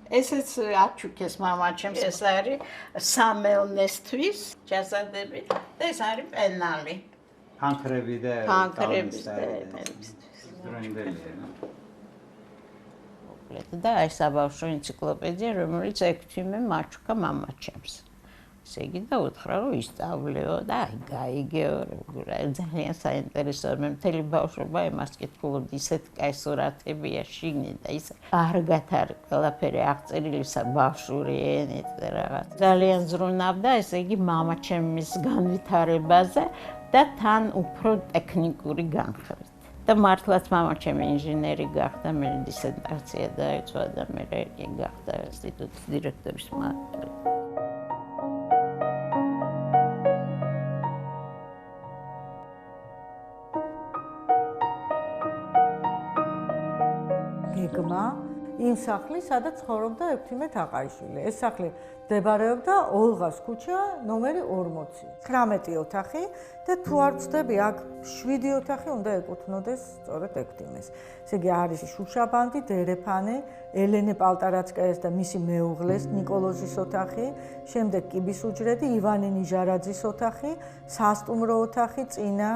ესეც აჩუქეს მამა ჩემს. ეს არის სამელნესთვის ჩასადები და ეს არის პენალი. ფანქრები და დროინდელია. და აი საბავშვო ენციკლოპედია, რომელიც ექვთიმე მაჩუკა მამაჩემს. ესე იგი და უთხრა რომ ისწავლეო და აი გაიგეო, ძალიან საინტერესოა. მე მთელი ბავშვობა იმას კითხულობდი, ისეთ კაი სურათებია შიგნით და ის კარგად არის ყველაფერი აღწერილი ბავშვური ენით და რაღაც. ძალიან ზრუნავდა, ესე იგი მამაჩემის განვითარებაზე და თან უფრო ტექნიკური განხრით. და მართლაც მამაჩემი ინჟინერი გახდა, მე დისერტაცია დაეწვა და მე გახდა ინსტიტუტის დირექტორის მმართველი. გეგმა იმ სახლის, სადაც ცხოვრობდა ექვთიმე თაყაიშვილი. ეს სახლი მდებარეობდა ოლღას ქუჩა ნომერი 40. 19 ოთახი და თუ არ ვწდები, აქ 7 ოთახი უნდა ეკუთვნოდეს სწორედ ექვთიმეს. ესე იგი არის შუშაბანდი, დერეფანი, ელენე პალტარაცკაიას და მისი მეუღლეს ნიკოლოზის ოთახი, შემდეგ კიბისუჯრედი, ივანე ნიჟარაძის ოთახი, სასტუმრო ოთახი, წინა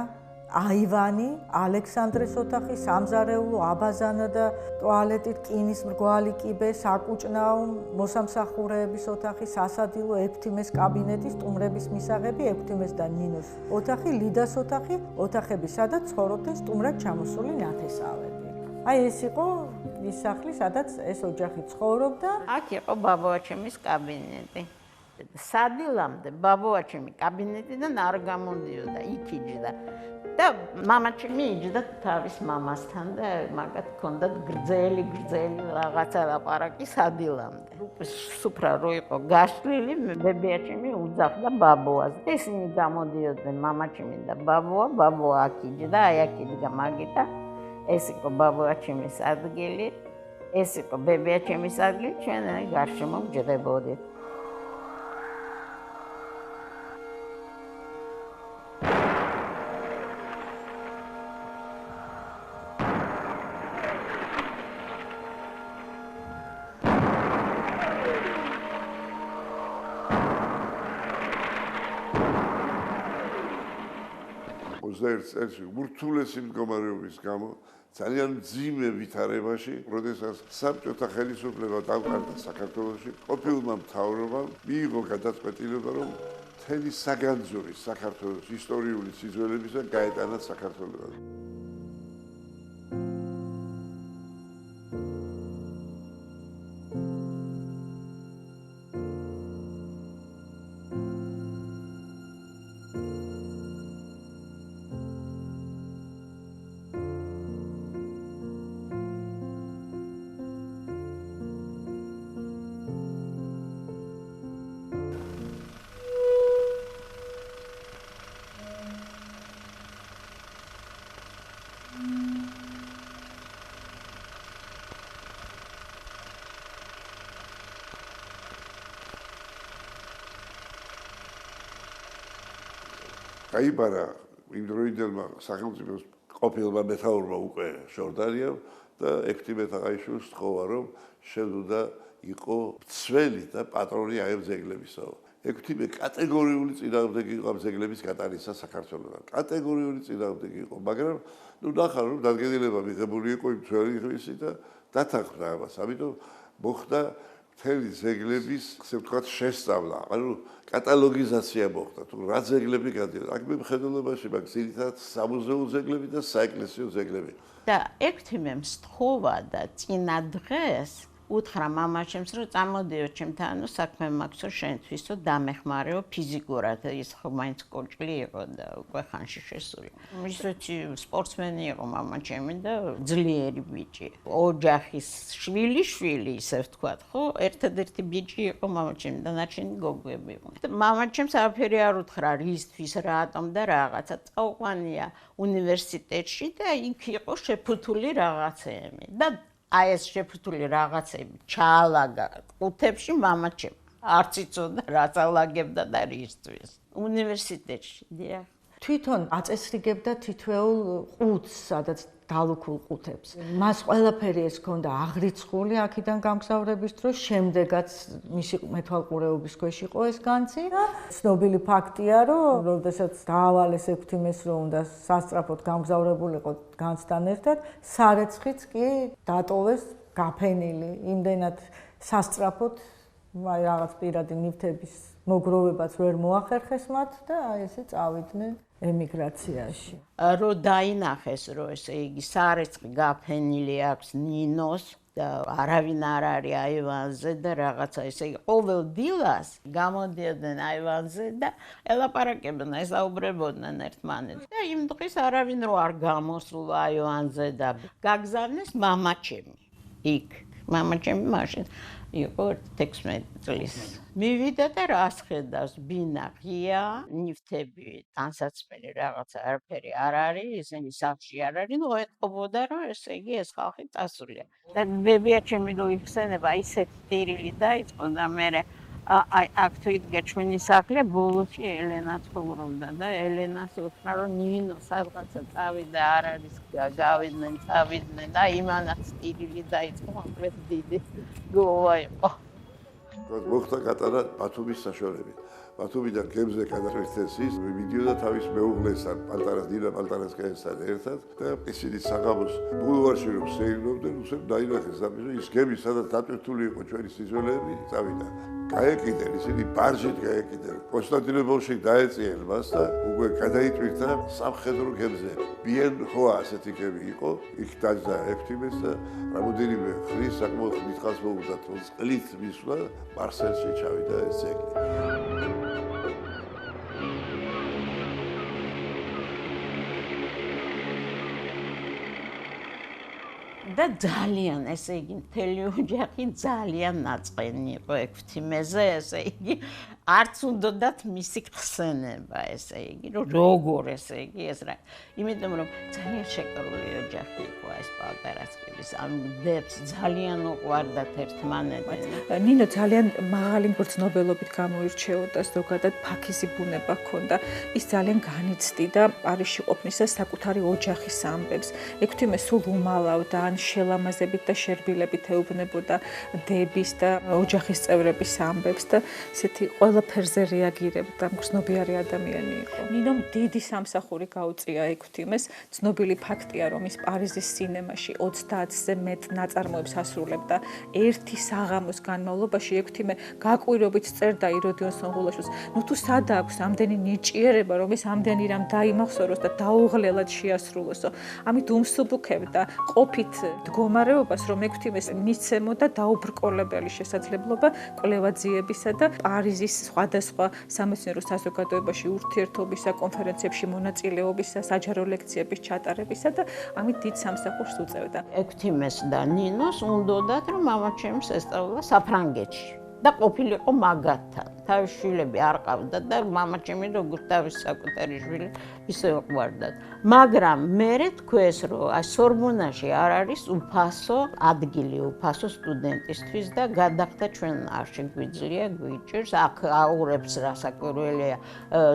აივანი, ალექსანდრეს ოთახი, სამზარეულო, აბაზანა და ტუალეტი, რკინის მრგვალი კიბე, საკუჭნაო, მოსამსახურეების ოთახი, სასადილო, ექვთიმეს კაბინეტი, სტუმრების მისაღები, ექვთიმეს და ნინოს ოთახი, ლიდას ოთახი, ოთახები, სადაც ცხოვრობდნენ სტუმრად ჩამოსული ნათესავები. აი ეს იყო ის სახლი, სადაც ეს ოჯახი ცხოვრობდა. აქ იყო ბაბუაჩემის კაბინეტი. სადილამდე ბაბუაჩემი კაბინეტიდან არ გამოდიოდა, იქ იჯდა. და მამაჩემი იჯდა თავის მამასთან და მაგათ ჰქონდათ გრძელი რაღაცა ლაპარაკი სადილამდე. სუფრა რო იყო გაშლილი, ბებიაჩემი უძახდა ბაბუას. ესენი გამოდიოდნენ მამაჩემი და ბაბუა აქ იჯდა, აი აქ იდგა მაგითა. ეს იყო ბაბუაჩემის ადგილი, ეს იყო ბებიაჩემის ადგილი, ჩვენ გარშემო ვჯდებოდით. წელს ურთულესი მდგომარეობის გამო ძალიან მძიმე ვითარებაში, როდესაც საბჭოთა ხელისუფლება დავყარდა საქართველოში, ყოფილმა მთავრობამ მიიღო გადაწყვეტილება, რომ მთელი საგანძური საქართველოს ისტორიული სიძველებისა გაეტანა საქართველოსთან. გაიბარა იმ დროინდელმა სახელმწიფოს ყოფილმა მეთაურმა უკვე შორდარიამ და ექვთიმე თაყაიშვილს თხოვა, რომ შევდოდა იყო მცველი და პატრონი აი ძეგლებისაო. ექვთიმე კატეგორიული წინააღმდეგი იყო ამ ძეგლების გატანისა საქართველოსთან. კატეგორიული წინააღმდეგი იყო, მაგრამ ნუ ნახა რომ დადგენილება მიღებული იყო იმ ძველი ხმისი და დათანხმდა ამას. ამიტომ მოხდა მთელი ძეგლების, ასე ვთქვათ, შესწავლა. ანუ კატალოგიზაცია მოხდა. თუ რა ძეგლები გადიოდა. აქ მე მხედველობაში მაგ ძირითადად სამუზეო ძეგლები და საეკლესიო ძეგლები. და ექვთიმემ სთხოვა და წინა დღეს უთხრა მამაჩემს, რომ წამოდიო ჩემთან, ანუ საქმე მაქვს შენთვის, რომ დამეხმარეო ფიზიკურად, ის ხო მაინც კოჭლი იყო და უკვე ხანში შესული. ისეთი სპორტსმენი იყო მამაჩემი და ძლიერი ბიჭი. ოჯახის შვილი, ისე ვთქვათ, ხო? ერთადერთი ბიჭი იყო მამაჩემი და ნაჩვენი გოგოები იყო. მამაჩემს არაფერი არ უთხრა, რისთვის, რატომ და რაღაცა. წაუყვანია უნივერსიტეტში და იქ იყო შეფუთული რაღაცეები და აი ეს შეფუთული რაღაცები ჩაალაგა ყუთებში მამაჩემ. არც იცოდა რაც ალაგებდა და რისთვის. უნივერსიტეტში, დიახ. თვითონ აწესრიგებდა თითოეულ ყუთს, სადაც დალუქულ ყუთებს. მას ყველაფერი ეს ჰქონდა აღრიცხული აქედან გამგზავრების დროს, შემდეგაც მისი მეთვალყურეობის ქვეშ იყო ეს განცი. ცნობილი ფაქტია, რომ როდესაც დაავალეს ექვთიმეს, რომ უნდა სასწრაფოდ გამგზავრებულიყო განცთან ერთად, სარეცხიც კი დატოვეს გაფენილი. იმდენად სასწრაფოდ აი რაღაც პირადი ნივთების მოგროვებაც ვერ მოახერხეს მათ და აი ესე წავიდნენ ემიგრაციაში. რო დაინახეს, რომ ესე იგი სარეცხი გაფენილი აქვს ნინოს და არავინ არ არის აივანზე და რაღაცა ესე იგი ყოველ დილას გამოდიოდნენ აივანზე და ელაპარაკებდნენ, ესაუბრებოდნენ ერთმანეთს. და იმ დღეს არავინ რო არ გამოსულა აივანზე და გაგზავნეს მამაჩემი. იქ მამაჩემი მაშინ იყო 16 წლის. მივიდა და რას ხედავს, ბინა ღია, ნივთები, ტანსაცმელი რაღაცა არაფერი არ არის, ისინი სახლში არ არის, ნუ ეტყობოდა რომ ესე იგი ეს ხალხი წასულია. და ბებია ჩემი რო იხსენება, ისეთ ტირილი დაიწყო და მე აი აქ თუ იდგა ჩვენი სახლი, ბოლოში ელენა ცხოვრობდა და ელენას უთხრა რომ ნინო სადღაცა წავიდა, არ არის წავიდნენ და იმანაც ტირილი დაიწყო, ამკვეთ დიდი გოვა იყო. მოხდა გატანა ბათუმის საშუალებით. ბათუმიდან გემზე გადაერთეს ის, მიდიოდა თავის მეუღლესთან, დინა პალტარასკაიასთან ერთად და ისინი საღამოს ბულვარში რომ სეირნობდნენ, უსებ დაინახეს ამის, ის გემი სადაც დატვირთული იყო ჩვენი სიზოლეები, წავიდა. გაეკიდნენ, ისინი ბარჟით გაეკიდნენ. კონსტანტინოპოლში დაეწიენ მას და უკვე გადაიტვირთა სამხედრო გემზე. ბიენხოა ასეთი გემი იყო, იქ დაჯდა ექვთიმეს და რამოდენიმე ხნის საკმაოდ დიდხანს მოუწდა, რომ წყლით მისვლა მარსელში ჩავიდა ეს ძეგლი. და ძალიან ესე იგი მთელი ოჯახი ძალიან ნაწყენი იყო ექვთიმეზე, ესე იგი არც უნდათ მისი ხსენება, ესე იგი რომ როგორ ესე იგი ეს რა. იმიტომ რომ ძალიან შეკრული ოჯახი იყო ეს პალტარასკების, ამ დებს ძალიან უყვარდათ ერთმანეთს. ნინო ძალიან მაღალი მგრძნობელობით გამოირჩეოდა, ზოგადად ფაქიზი ბუნება ჰქონდა. ის ძალიან განიცდიდა პარიზში ყოფნისას საკუთარი ოჯახის ამბებს. ექვთიმე სულ უმალავდა, ან შელამაზებით და შერბილებით ეუბნებოდა დების და ოჯახის წევრების ამბებს და ესეთი ყველაფერზე რეაგირებდა, მგრძნობიარე ადამიანი იყო. ნინომ დიდი სამსახური გაუწია ექვთიმეს. ცნობილი ფაქტია, რომ ის პარიზის სინემაში 30-ზე მეტ ნაწარმოებს ასრულებდა. ერთი საღამოს განმავლობაში ექვთიმე გაკვირვებით წერდა იროდიონ სონღულაშვილს, ნუ თუ სადა აქვს ამდენი ნიჭიერება, რომ ის ამდენი რამ დაიმახსოვროს და დაუღლელად შეასრულოსო. ამით უმსუბუქებდა ყოფით მდგომარეობას, რომ ექვთიმეს მისცემოდა დაუბრკოლებელი შესაძლებლობა კვლევაძიებისა და პარიზის სხვადასხვა სამეცნიერო საზოგადოებაში ურთიერთობისა, კონფერენციებში მონაწილეობისა, საჯარო ლექციების ჩატარებისა და ამით დიდ სამსახურს უწევდა. ექვთიმეს და ნინოს უნდოდათ რომ მამაჩემს ესწავლა საფრანგეთში. და ყოფილიყო მაგათთან. თავის შვილები არ ყავდა და მამაჩემი როგორც თავის საკუთარი შვილი ისე უყვარდათ. მაგრამ მერე თქვეს, რომ სორბონაში არ არის უფასო ადგილი, უფასო სტუდენტისთვის და გადახდა ჩვენ არ შეგვიძლია გვიჭირს. აქ აურებს რასაკვირველია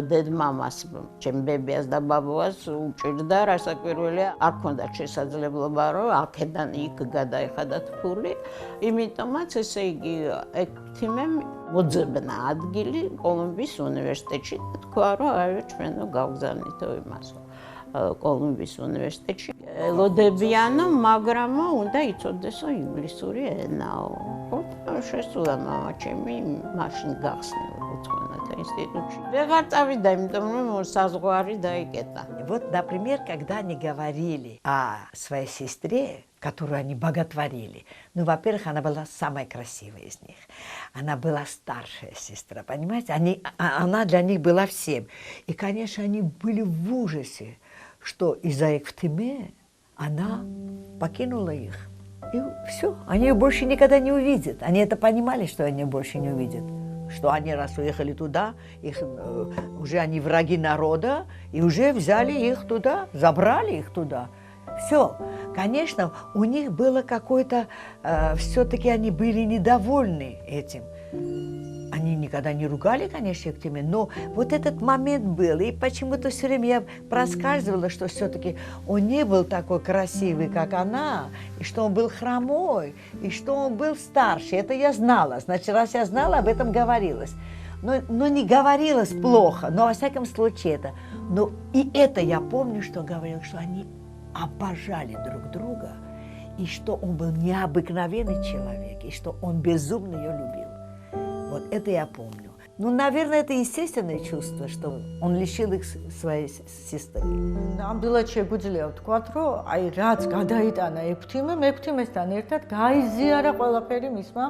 დედმამას, ჩემ ბებიას და ბაბუას უჭირდა რასაკვირველია. არ ქონდა შესაძლებლობა, რომ აქედან იქ გადაეხადათ ფული. იმიტომაც ესე იგი ექთიმემ მოძებნა ადგილი კოლუმბიის უნივერსიტეტში და თქვა, რომ აი ჩვენო გავგზავნითო იმასო კოლუმბიის უნივერსიტეტში ელოდებიანო, მაგრამ უნდა იცოდესო ინგლისური ენაო. ხო, შესულა მამაჩემი მაშინ გახსნილა უცხოენათა ინსტიტუტში. ვეღარ წავიდა, იმიტომ რომ საზღვარი დაიკეტა. Вот, например, когда они говорили о своей сестре, которую они боготворили. Ну, во-первых, она была самая красивая из них. Она была старшая сестра, понимаете? Она для них была всем. И, конечно, они были в ужасе, что из-за Эктиме она покинула их. И все, они ее больше никогда не увидят. Они это понимали, что они ее больше не увидят. Что они раз уехали туда, уже они враги народа, и уже взяли их туда, забрали их туда. Все, конечно, у них было какое-то, все-таки они были недовольны этим. Они никогда не ругали, конечно, Эктиме, но вот этот момент был. И почему-то все время я проскальзывала, что все-таки он не был такой красивый, как она, и что он был хромой, и что он был старше. Это я знала. Значит, раз я знала, об этом говорилось. Но не говорилось плохо, но во всяком случае это. Но и это я помню, что он говорил, что они обожали друг друга, и что он был необыкновенный человек, и что он безумно ее любил. Вот это я помню. Ну, наверное, это естественное чувство, что он лишил их своей сестры. Нამდვილად შეგვიძლია ვთქვათ, რომ აი რაც გადაიტანა ექვთიმესთან ერთად გაიზიარა ყველაფერი მისმა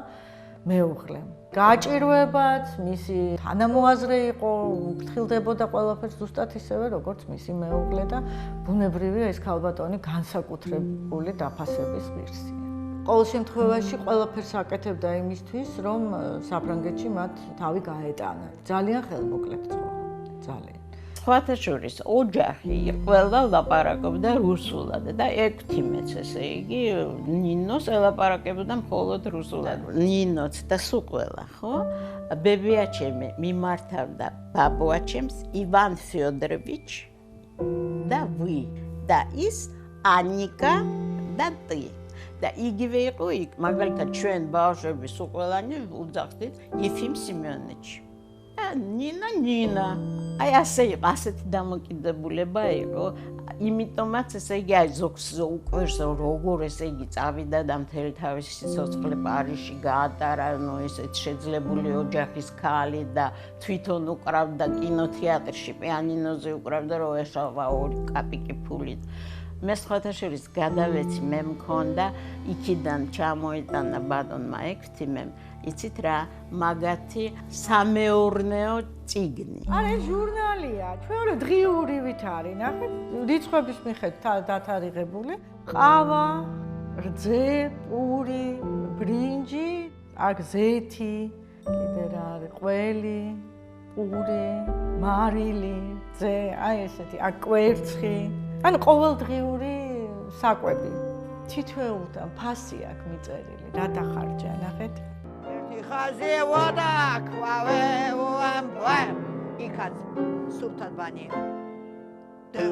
მეუღლემ. გაჭირვებაც, მისი თანამოაზრე იყო, უფრთხილდებოდა ყველაფერს ზუსტად ისევე, როგორც მისი მეუღლე და ბუნებრივია ეს ქალბატონი განსაკუთრებული დაფასების ღირსია. ყოველ შემთხვევაში ყველაფერს აკეთებდა იმისთვის, რომ საფრანგეთში მათ თავი გაეტანათ. ძალიან ხელმოკლედ ცხოვრა. ძალიან. სხვათა შორის ოჯახი ყველა ლაპარაკობდა რუსულად და ექვთიმეც ესე იგი ნინოს ელაპარაკებდა მხოლოდ რუსულად. ნინოც და სულ ყველა, ხო? ბებიაჩემი მიმართავდა ბაბუაჩემს ივან ფიოდოროვიჩ და ვი და ის ანიკა და ტი. და იგივე იყო იქ, მაგალითად ჩვენ ბავშვები სულ ყველანი ვუძახდით იფიმ სიმეონეჩი. ნინა. აი ასე იყო, ასეთი დამოკიდებულება იყო, იმიტომაც ესე იგი აი ზოგს უკვირს როგორ ესე იგი წავიდა და მთელი თავისი სიცოცხლე პარიზში გაატარა, ნუ ესეთ შეძლებული ოჯახის ქალი და თვითონ უკრავდა კინოთეატრში, პიანინოზე უკრავდა, რომ ეშავა 2 კაპიკი ფულით. მე სხვათა შორის გადავეცი, მე მქონდა იქიდან ჩამოიტანა ბატონმა ექვთიმემ, იცით რა, მაგათი სამეურნეო წიგნი. არა, ჟურნალია, ჩვენ დღიურივით არის, ნახეთ, რიცხვების მიხედვით დათარიღებული. ყავა, რძე, პური, ბრინჯი, აქ ზეთი, კიდე რა არის, ყველი, პური, მარილი, რძე, აი ესეთი, აქ კვერცხი. ანუ ყოველდღიური საკვები. თითოეულთან ფასი აქვს მიწერილი, რა დახარჯა, ნახეთ. ერთი ხაზი ვოდაკ, ვავე, იქაც სულთან ბანი. Ты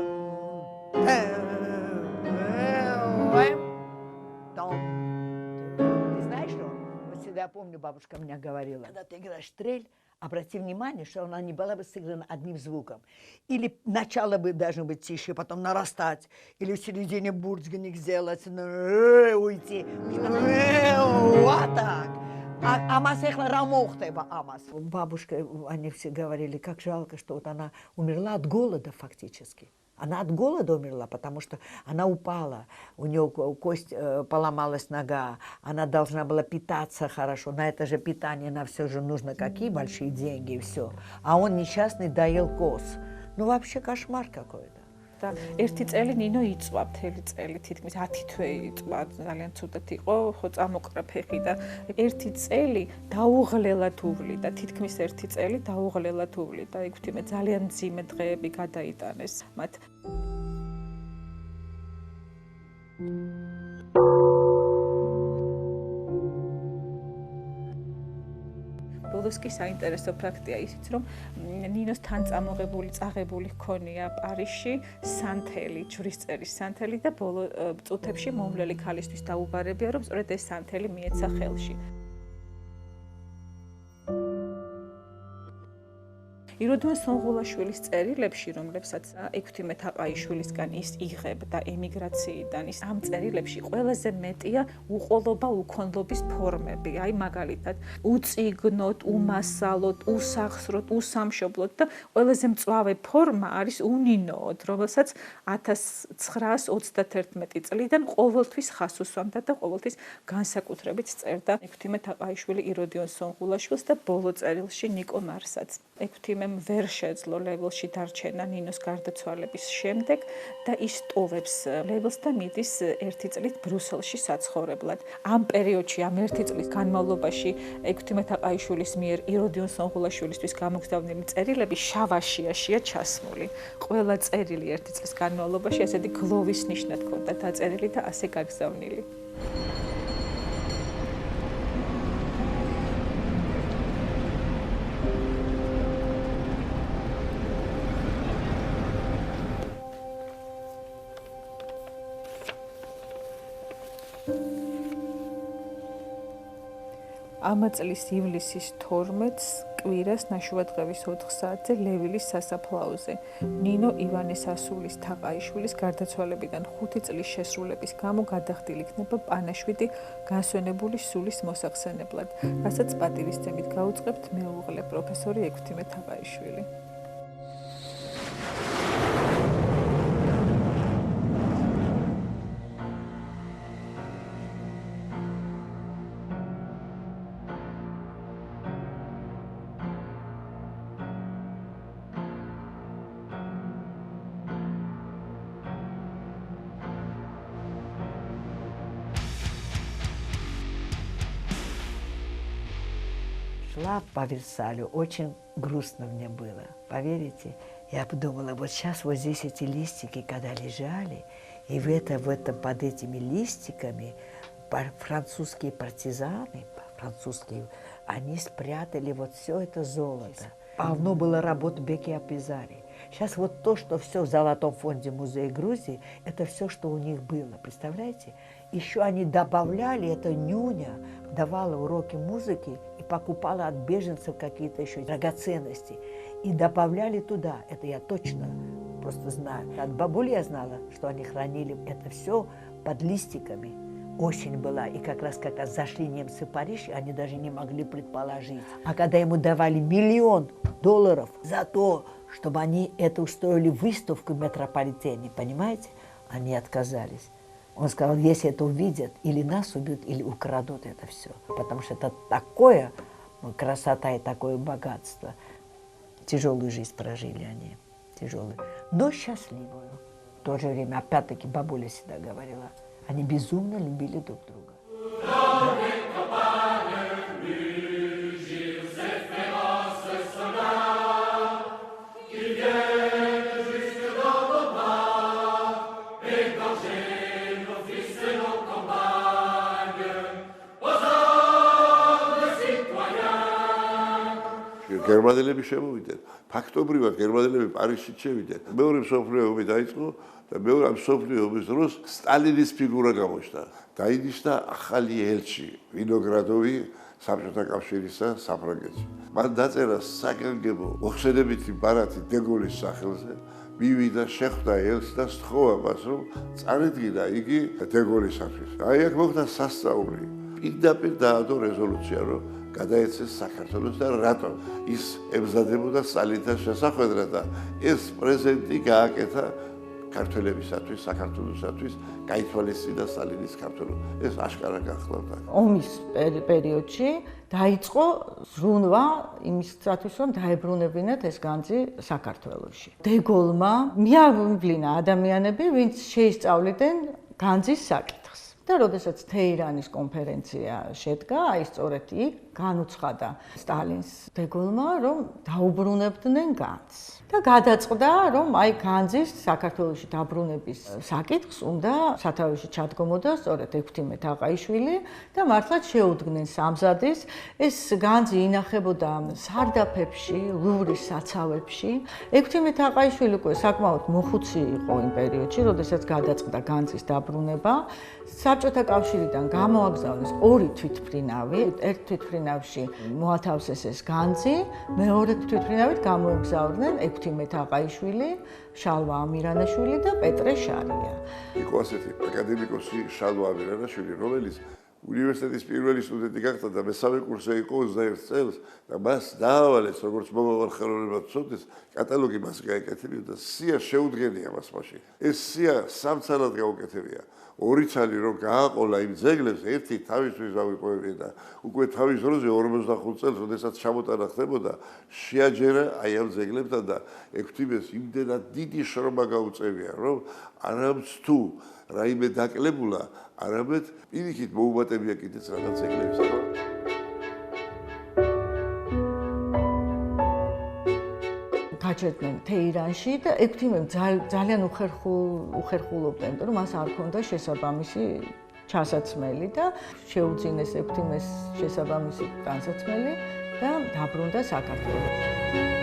знаешь что? Вот всегда я помню, бабушка мне говорила, когда ты играешь трель, обрати внимание, что она не была бы сыграна одним звуком. Или начало бы должно быть тише, потом нарастать. Или в середине бурдзгник сделать, уйти. Вот так. Амас эхла рамохтеба амас. Бабушка, они все говорили, как жалко, что вот она умерла от голода фактически. Она от голода умерла, потому что она упала, у нее кость поломалась нога, она должна была питаться хорошо, на это же питание, на все же нужно какие большие деньги и все. А он несчастный доел коз. Ну вообще кошмар какой-то. და ერთი წელი ნინო იწვა მთელი წელი თითქმის 10 თვე იწვა ძალიან ცუდად იყო ხო წამოკრა ფეხი და ერთი წელი დაუღლელად უვლიდა თითქმის ერთი წელი დაუღლელად უვლიდა იქ თიმე ძალიან მძიმე დღეები გადაიტანეს მათ ბოლოს კი საინტერესო ფაქტია ისიც, რომ ნინოს თან წაღებული ჰქონია პარიზში სანთელი, ჯვრისწერის სანთელი და ბოლო წუთებში მომვლელი ქალისთვის დაუბარებია, რომ სწორედ ეს სანთელი მიეცა ხელში. იროდიონ სონღულაშვილის წერილებში, რომლებსაც ექვთიმე თაყაიშვილისგან ის იღებდა ემიგრაციიდან, ის ამ წერილებში ყველაზე მეტია უყოლობა უქონლობის ფორმები, აი მაგალითად, უწიგნოთ, უმასალოთ, უსახსროთ, უსამშობლოთ და ყველაზე მწვავე ფორმა არის უნინოოდ, რომელსაც 1931 წლიდან ყოველთვის ხას უსვამდა და ყოველთვის განსაკუთრებით წერდა ექვთიმე თაყაიშვილი იროდიონ სონღულაშვილს და ბოლო წერილში ნიკო მარსაც. ექვთიმემ ვერ შეძლო ლეველში დარჩენა ნინოს გარდაცვალების შემდეგ და ის ტოვებს ლეველს და მიდის ერთი წლით ბრუსელში საცხოვრებლად. ამ პერიოდში, ამ ერთი წლის განმავლობაში ექვთიმე თაყაიშვილის მიერ იროდიონ სონღულაშვილისთვის გამოგზავნილი წერილები შავ აშიაშია ჩასმული. ყველა წერილი ერთი წლის განმავლობაში ასეთი გლოვის ნიშნად ჰქონდა დაწერილი და ასე გაგზავნილი. ამ წლის ივლისის 12-ს კვირას ნაშუადღების 4 საათზე ლევილის სასაფლაოზე ნინო ივანეს ასულის თაყაიშვილის გარდაცვალებიდან 5 წლის შესრულების გამო გადახდილი იქნება პანაშვიდი განსვენებული სულის მოსახსენებლად, რასაც პატივისცემით გაუწყებთ მეუღლე პროფესორი ექვთიმე თაყაიშვილი. Шла по Версалю, очень грустно мне было, поверите? Я подумала, вот сейчас вот здесь эти листики, когда лежали, и под этими листиками французские партизаны, они спрятали вот все это золото. Полно было работ Беки Апизари. Сейчас вот то, что все в Золотом фонде Музея Грузии, это все, что у них было, представляете? Еще они добавляли, это нюня давала уроки музыки и покупала от беженцев какие-то еще драгоценности. И добавляли туда, это я точно просто знаю. От бабули я знала, что они хранили это все под листиками. Осень была, и как раз зашли немцы в Париж, они даже не могли предположить. А когда ему давали $1 миллион за то, чтобы они это устроили выставку в метрополитене, понимаете, они отказались. Он сказал, если это увидят, или нас убьют, или украдут это все. Потому что это такое красота и такое богатство. Тяжелую жизнь прожили они, тяжелую, но счастливую. В то же время, опять-таки, бабуля всегда говорила, они безумно любили друг друга. გერმანელები შემოვიდნენ. ფაქტობრივად გერმანელები პარიზში შევიდნენ. მეორე მსოფლიო ომი დაიწყო და მეორე მსოფლიო ომის დროს სტალინის ფიგურა გამოჩნდა. დაინიშნა ახალი ელჩი ვინოგრადოვი საბჭოთა კავშირისა საფრანგეთში. მან დაწერა საგანგებო მოხსენებითი ბარათი დეგოლის სახელზე. მივიდა, შეხვდა ელჩს და სთხოვა მას, რომ წარედგინა იგი დეგოლისათვის. აი აქ მოხდა სასწაული. პირდაპირ დაადო რეზოლუცია, რომ გადაეცეს საქართველოს და რატომ ის ემზადებოდა სტალინთან შესახვედრად და ეს პრეზიდენტი გააკეთა ქართველებისათვის, საქართველოსათვის გაითვალისწინა სტალინის ქართველო. ეს აშკარა გახლავდა. ომის პერიოდში დაიწყო ზრუნვა იმისათვის, რომ დაებრუნებინათ ეს განძი საქართველოში. დეგოლმა მიავლინა ადამიანები, ვინც შეისწავლიდნენ განძის საკითხს. და როდესაც თეირანის კონფერენცია შედგა, აი სწორედ იქ განუცხადა სტალინს დეგოლმა, რომ დაუბრუნებდნენ განძს. და გადაწყდა, რომ აი განძის საქართველოში დაბრუნების საკითხს უნდა სათავეში ჩადგომოდა სწორედ ექვთიმე თაყაიშვილი და მართლაც შეუდგნენ სამზადის. ეს განძი ინახებოდა სარდაფებში, ლუვრის საცავებში. ექვთიმე თაყაიშვილი უკვე საკმაოდ მოხუცი იყო იმ პერიოდში, როდესაც გადაწყდა განძის დაბრუნება. საბჭოთა კავშირიდან გამოაგზავნეს 2 თვითმფრინავი, ერთ თვითმფრინავში მოათავსეს ეს განძი, მეორე თვითმფრინავით გამოეგზავნნენ ექვთიმე თაყაიშვილი, შალვა ამირანაშვილი და პეტრე შარია. იყო ასეთი აკადემიკოსი შალვა ამირანაშვილი, რომელიც უნივერსიტეტის პირველი სტუდენტი გახდა და მესამე კურსზე იყო 21 წელს და მას დაავალეს როგორც მომავალ ხელოვნებად ცოდნის კატალოგი მას გაეკეთებინა და სია შეუდგენია მას მაშინ. ეს სია სამცალად გაუკეთებია. 2 ცალი რომ გააყოლა იმ ძეგლებს, ერთი თავისთვის ავიყვებია და უკვე თავის დროზე 45 წელს, როდესაც ჩამოტანა ხდებოდა, შეაჯერა აი ამ ძეგლებთან და ექვთიმეს იმდენად დიდი შრომა გაუწევია, რომ არამც თუ რაიმე დაკლებულა, არამედ პირიქით მოუმატებია კიდეც რაღაც ძეგლებს. გაჩერდნენ თეირანში და ექვთიმემ ძალიან უხერხულობდა, იმიტომ რომ მას არ ჰქონდა შესაბამისი ჩასაცმელი და შეუძინეს ექვთიმეს შესაბამისი განსაცმელი და დაბრუნდა საქართველოში.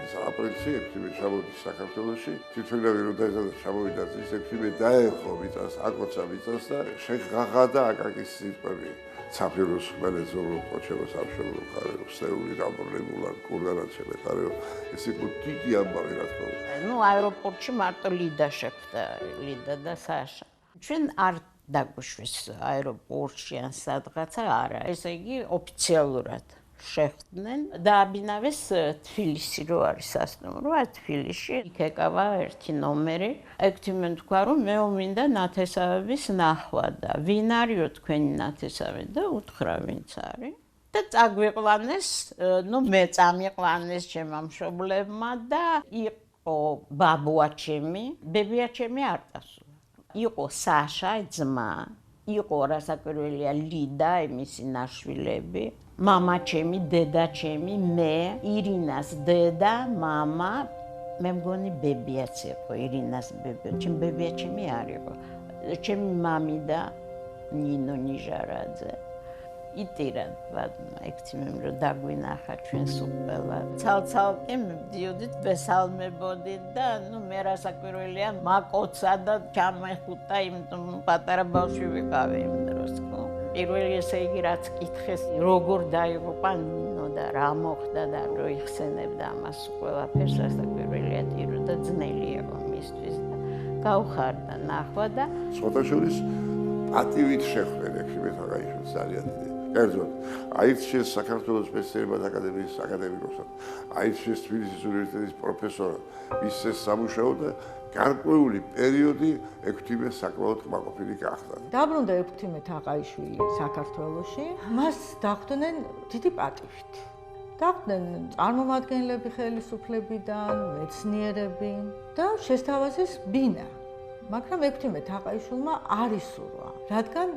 წლის აპრილში ექვთიმე ჩამოვიდა საქართველოში, თვითმფრინავი რომ დაეცადა ჩამოვიდა წლის ექვთიმე დაეხო მიწას, აკოცა მიწას და შეღაღადა აკაკის სიტყვები. ცაფიროს ხმელეთზოლო ყოჩება სამშობლო ხარეო, სტეული დაბრუნებულან კურდანად შემეხარეო. ეს იყო დიდი ამბავი რა თქმა უნდა. ნუ აეროპორტში მარტო ლიდა შეხვდა, ლიდა და საშა. ჩვენ არ დაგვიშვეს აეროპორტში ან სადღაცა არა. ესე იგი ოფიციალურად შეხვდნენ და აბინავეს თბილისი რო არის სასტუმრო, თბილისში იქ ეკავა ერთი ნომერი. ექვთიმემ თქვა, რომ მე მინდა ნათესავების ნახვა და ვინ არისო თქვენი ნათესავი და უთხრა ვინც არის. და წაგვიყვანეს, ნუ მე წამიყვანეს ჩემმა მშობლებმა და იყო ბაბუა ჩემი, ბებია ჩემი არ დასულა. იყო საშა ძმა, იყო რასაკვირველია ლიდა, მისი ნაშვილები. მამა ჩემი, დედა ჩემი, მე, ირინას დედა, მამა, მე მგონი ბებიაც იყო, ირინას ბებია, ჩემი ბებია ჩემი არ იყო. ჩემი მამი და ნინო ნიჟარაძე. იტირან ვადმა ექვთიმემ რომ დაგვინახა ჩვენს უყველა. ცალ-ცალკე მივდიოდით, ვესალმებოდით და ნუ მე რასაკვირველია მაკოცა და ჩამეხუტა იმ პატარა ბავშვი ვიყავი იმ დროს ხო. პირველი ესე იგი რაც კითხეს, როგორ დაიღუპა ნინო და რა მოხდა და რო იხსენებდა ამას ყველაფერს, რასაკვირველია ტირო და ძნელი იყო მისთვის და გავხარდა ნახვა და სხვათაშორის პატივით შეხვდნენ ექვთიმე თაყაიშვილს ძალიან დიდი. კერძოდ, აირჩიეს საქართველოს მეცნიერებათა აკადემიის აკადემიკოსად, აირჩიეს თბილისის უნივერსიტეტის პროფესორად, მისცეს სამუშაო და გარკვეული პერიოდი ექვთიმე საკმაოდ კმაყოფილი გახდა. დაბრუნდა ექვთიმე თაყაიშვილი საქართველოში, მას დახვდნენ დიდი პატივით. დახვდნენ წარმომადგენლები ხელისუფლებიდან, მეცნიერები და შესთავაზეს ბინა. მაგრამ ექვთიმე თაყაიშვილმა არ ისურვა, რადგან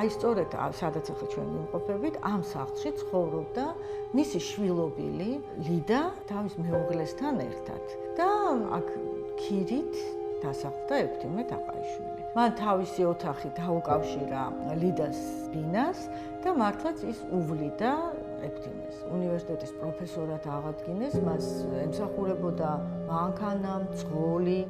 აი სწორედ სადაც ახლა ჩვენ ვიმყოფებით, ამ სახლში ცხოვრობდა მისი შვილობილი ლიდა თავის მეუღლესთან ერთად და აქ ქირით დასახლდა ექვთიმე თაყაიშვილი. მან თავისი ოთახი დაუკავშირა ლიდას ბინას და მართლაც ის უვლიდა ექვთიმეს. უნივერსიტეტის პროფესორად აღადგინეს, მას ემსახურებოდა მანქანა, მძღოლი.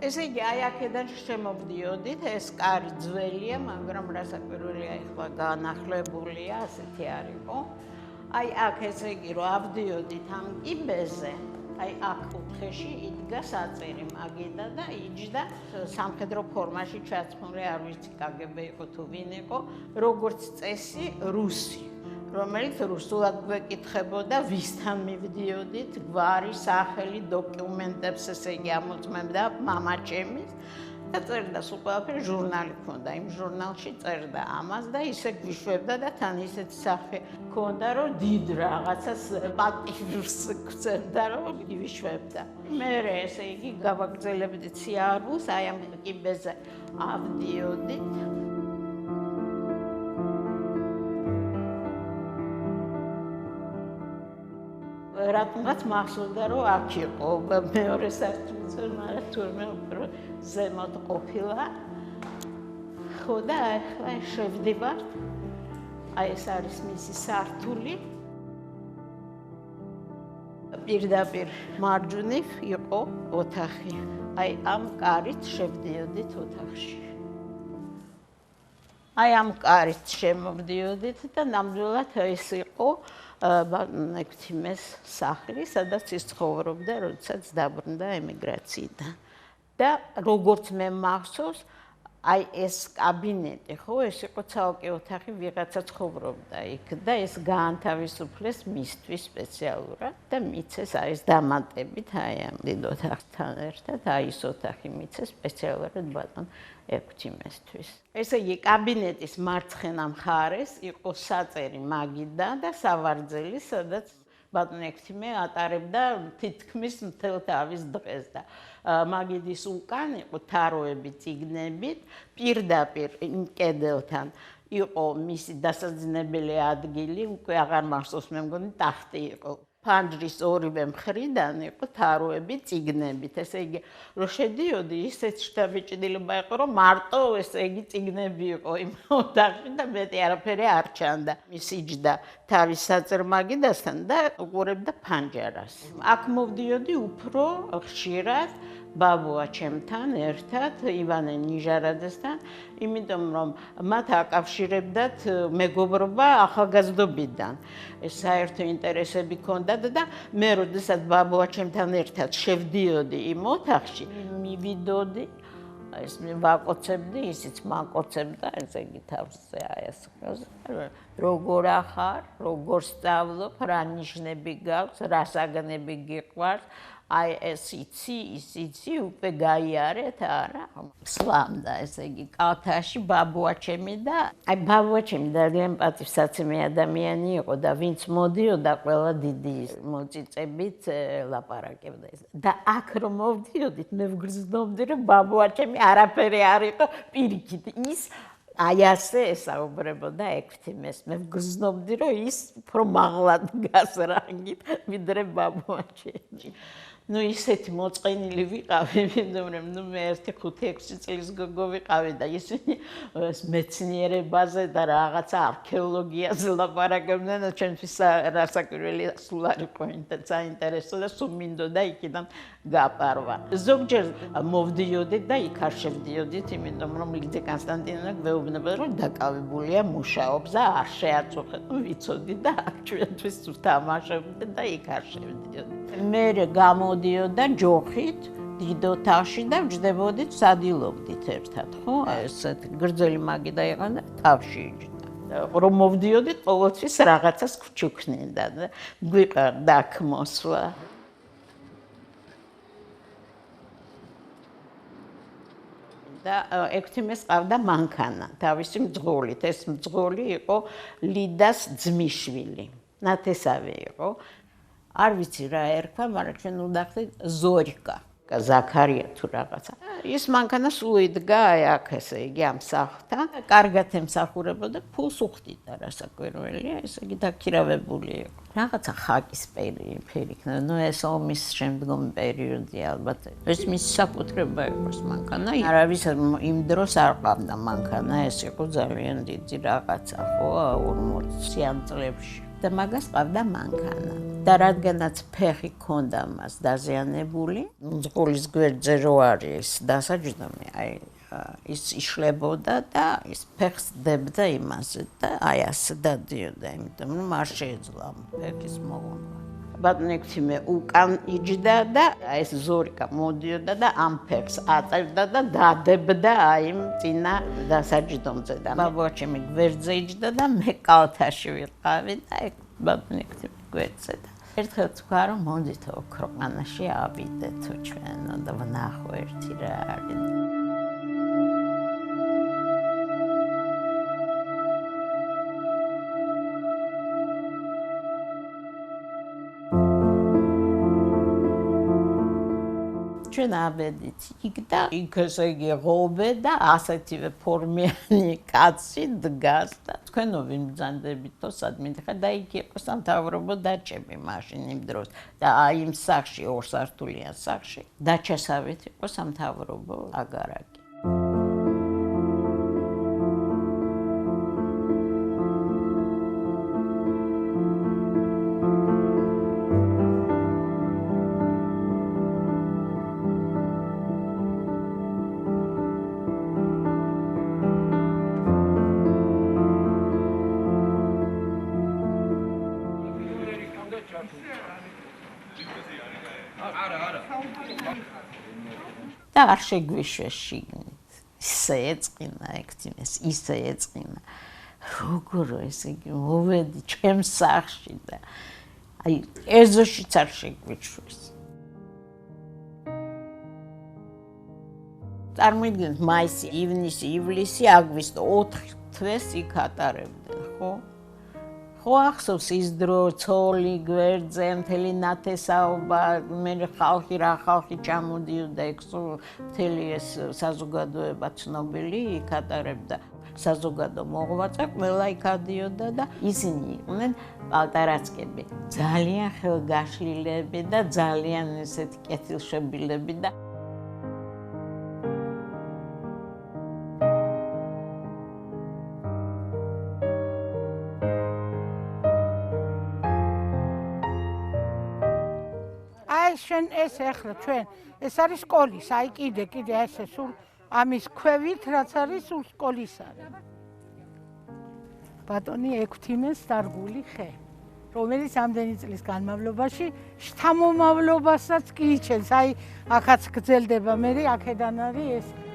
ესე იგი, აი აქედან შემოვდიოდით, ეს კარი ძველია, მაგრამ რასაკვირველია, ეხლა განახლებულია, ასეთი არ იყო. აი აქ ესე იგი რომ ავდიოდით ამ კიბეზე, აი აქ კუთხეში იდგა საწერი მაგიდა და იჯდა სამხედრო ფორმაში ჩაცმული, არ ვიცი კგბ იყო თუ ვინ იყო, როგორც წესი რუსი, რომელიც რუსულად გვეკითხებოდა, ვისთან მივდიოდით, გვარი, სახელი, დოკუმენტებს ესე იგი ამოწმებდა მამა ჩემის. და წერდა სულ ყველაფერი ჟურნალი ქონდა, იმ ჟურნალში წერდა ამას და ისე გვიშვებდა და თან ისეთი სახე ქონდა, რომ დიდ რაღაცას პატივს გწერდა, რომ ივიშვებდა. მე ესე იგი გავაგრძელებდი სიარულს, აი ამ კიბეზე ავდიოდით. რატომღაც მახსოვდა, რომ აქ იყო მეორე სართულზე, მაგრამ თურმე უფრო ზემოთ ყოფილა. ხო და ახლა შევდივართ. აი ეს არის მისი სართული. პირდაპირ მარჯვნივ იყო ოთახი. აი ამ კარით შევდიოდით ოთახში. აი ამ კარით შემოვდიოდით და ნამდვილად ეს იყო ექვთიმეს სახლი, სადაც ის ცხოვრობდა, როდესაც დაბრუნდა ემიგრაციიდან. და როგორც მე მახსოვს, აი ეს კაბინეტი, ხო, ეს იყო ცალკე ოთახი, ვიღაცა ცხოვრობდა იქ და ეს გაანთავისუფლეს მისთვის სპეციალურად და მიცეს აი ეს დამატებით აი ამ დიდ ოთახთან ერთად, აი ეს ოთახი მიცეს სპეციალურად ბატონ ექვთიმესთვის. ესე იგი კაბინეტის მარცხენა მხარეს იყო საწერი მაგიდა და სავარძელი, სადაც ბატონ ექვთიმე ატარებდა თითქმის მთელ თავის დღეს და მაგიდის უკან იყო თაროები წიგნებით, პირდაპირ იმ კედელთან იყო მისი დასაძინებელი ადგილი, უკვე აღარ მახსოვს, მე მგონი ტახტი იყო. ფანჯრის ორივე მხრიდან იყო თაროები წიგნებით, ესე იგი რომ შედიოდი ისეთ შთაბეჭდილება იყო, რომ მარტო ესე იგი წიგნები იყო იმ ოთახში და მეტი არაფერი არ ჩანდა. ის იჯდა თავის საწერ-მაგიდასთან და უყურებდა ფანჯარას. აქ მოვდიოდი უფრო ხშირად ბაბუა ჩემთან ერთად, ივანე ნიჟარაძესთან, იმიტომ რომ მათ აკავშირებდათ მეგობრობა ახალგაზრდობიდან. ეს საერთო ინტერესები ჰქონდათ და მე როდესაც ბაბუა ჩემთან ერთად შევდიოდი იმ ოთახში, მივიდოდი, ეს ვაკოცებდი, ისიც მაკოცებდა, ესე იგი თავზე აი ეს როგორ ახარ, როგორ სწავლობ, რა ნიშნები გაქვს, რა საგნები გიყვარს, აი ეს იცი, უკვე გაიარეთ, არა? სლამდა, ესე იგი, კალთაში ბაბუა ჩემი და აი ბაბუა ჩემი ძალიან პატივსაცემი ადამიანი იყო და ვინც მოდიოდა, ყველა დიდი მოწიწებით ლაპარაკებდა. და აქ რომ მოვდიოდით, მე ვგრძნობდი, რომ ბაბუა ჩემი არაფერი არ იყო პირიქით. ის აი ასე ესაუბრებოდა ექვთიმეს. მე ვგრძნობდი, რომ ის უფრო მაღლად გასრანგით, ვიდრე ბაბუა ჩემი. ну ისეთი მოწყენილი ვიყავი, მე 1-5-6 წლის გოგო ვიყავი და ისინი მეცნიერებაზე და რაღაცა არქეოლოგიაზე ლაპარაკობდნენ და ჩემთვის რასაკვირველი სულ არ იყო საინტერესო და სულ მინდოდა იქიდან გაპარვა. ზოგჯერ მოვდიოდით და იქ არ შევდიოდით, იმიტომ რომ ლიდია კონსტანტინოვნა გვეუბნებოდა, რომ დაკავებულია მუშაობს და არ შეაწუხეთ, ვიცოდი და ჩვენთვის ვთამაშობდი და იქ არ შევდიოდი. მე გამოდიოდა ჯოხით დიდ ოთახში და ვჯდებოდით, სადილობდით ერთად, ხო? ესეთ გრძელი მაგიდა იყო და თავში იჯდა. რომ მოვდიოდით, ყოველთვის რაღაცას გვჩუქნიდა და გვიყარდა აქ მოსვლა. და ექვთიმეს ყავდა მანქანა, თავისი მძღოლით. ეს მძღოლი იყო ლიდას ძმისშვილი. ნათესავი იყო. არ ვიცი რა ერქვა, მაგრამ ჩვენ ვდახდით ზორიკა, ზაქარია თუ რაღაცა. ის მანქანა სულ იდგა აი აქ ესე იგი ამ სახლთან. კარგად ემსახურებოდა, ფულს უხდიდა რასაკვირველია, ესე იგი დაქირავებული იყო. რაღაცა ხაკის ფერი იქნა. ნუ ეს ომის შემდგომი პერიოდი ალბათ. ეს მის საკუთრება იყო მანქანა. არავის იმ დროს არ ყავდა მანქანა, ეს იყო ძალიან დიდი რაღაცა, ხო, 40-იან წლებში. და მაგას ყავდა მანქანა. და რადგანაც ფეხი ჰქონდა მას დაზიანებული, მძღოლის გვერდზე რო არის დასაჯდომი, აი ის იშლებოდა და ის ფეხს დებდა იმაზე და აი ასე დადიოდა, იმიტომ რომ არ შეეძლო ფეხის მოგონება. ბატონექციმე უკან იჯდა და ეს ზორიკა მოდიოდა და ამ ფეხს აწერდა და დადებდა აი იმ წინა დასაჯდომზე და ბაბუაჩემი გვერდზე იჯდა და მე კალთაში ვიყავი და ეგ ბატონექციმე გვერდზე და ერთხელ თქვა რომ მოდით ოქროყანაში ავიდეთ ჩვენ და ვნახო ერთი რა არის. ჩვენ ავედით იქ და იქ ესე იგი ღობე და ასეთივე ფორმიანი კაცი დგას და თქვენო ვინ ბრძანდებითო სად მითხარ და იქ იყო სამთავრობო დაჭები მაშინ იმ დროს და აი იმ სახლში ორსართულიან სახლში დაჩასავით იყო სამთავრობო აგარაკი. და არ შეგვიშვეს შიგნით. ისე ეწყინა ექციმეს, ისე ეწყინა. როგორ ესე იგი მოვედი ჩემს სახლში და აი ეზოშიც არ შეგვიშვეს. წარმოიდგინეთ მაისი, ივნისი, ივლისი, აგვისტო 4 თვეს იქ ატარებდნენ, ხო? ხო ახსოვს ის დრო ცოლი გვერდზე მთელი ნათესაობა მე ხალხი რა ხალხი ჩამოდიოდა ეგ მთელი ეს საზოგადოება ცნობილი იქ ატარებდა საზოგადო მოღვაწე ყველა იქ ადიოდა და ისინი იყვნენ პალტარაცკები ძალიან ხელგაშლილები და ძალიან ესეთი კეთილშობილები და შენ ეს ახლა ჩვენ ეს არის სკოლის, აი კიდე ესე სულ ამის ქვევით რაც არის სულ სკოლის არის. ბატონი ექვთიმეს დარგული ხე, რომელიც ამდენი წლის განმავლობაში შთამომავლობასაც კი იჩენს. აი აქაც გრძელდება მე აქედან არის ეს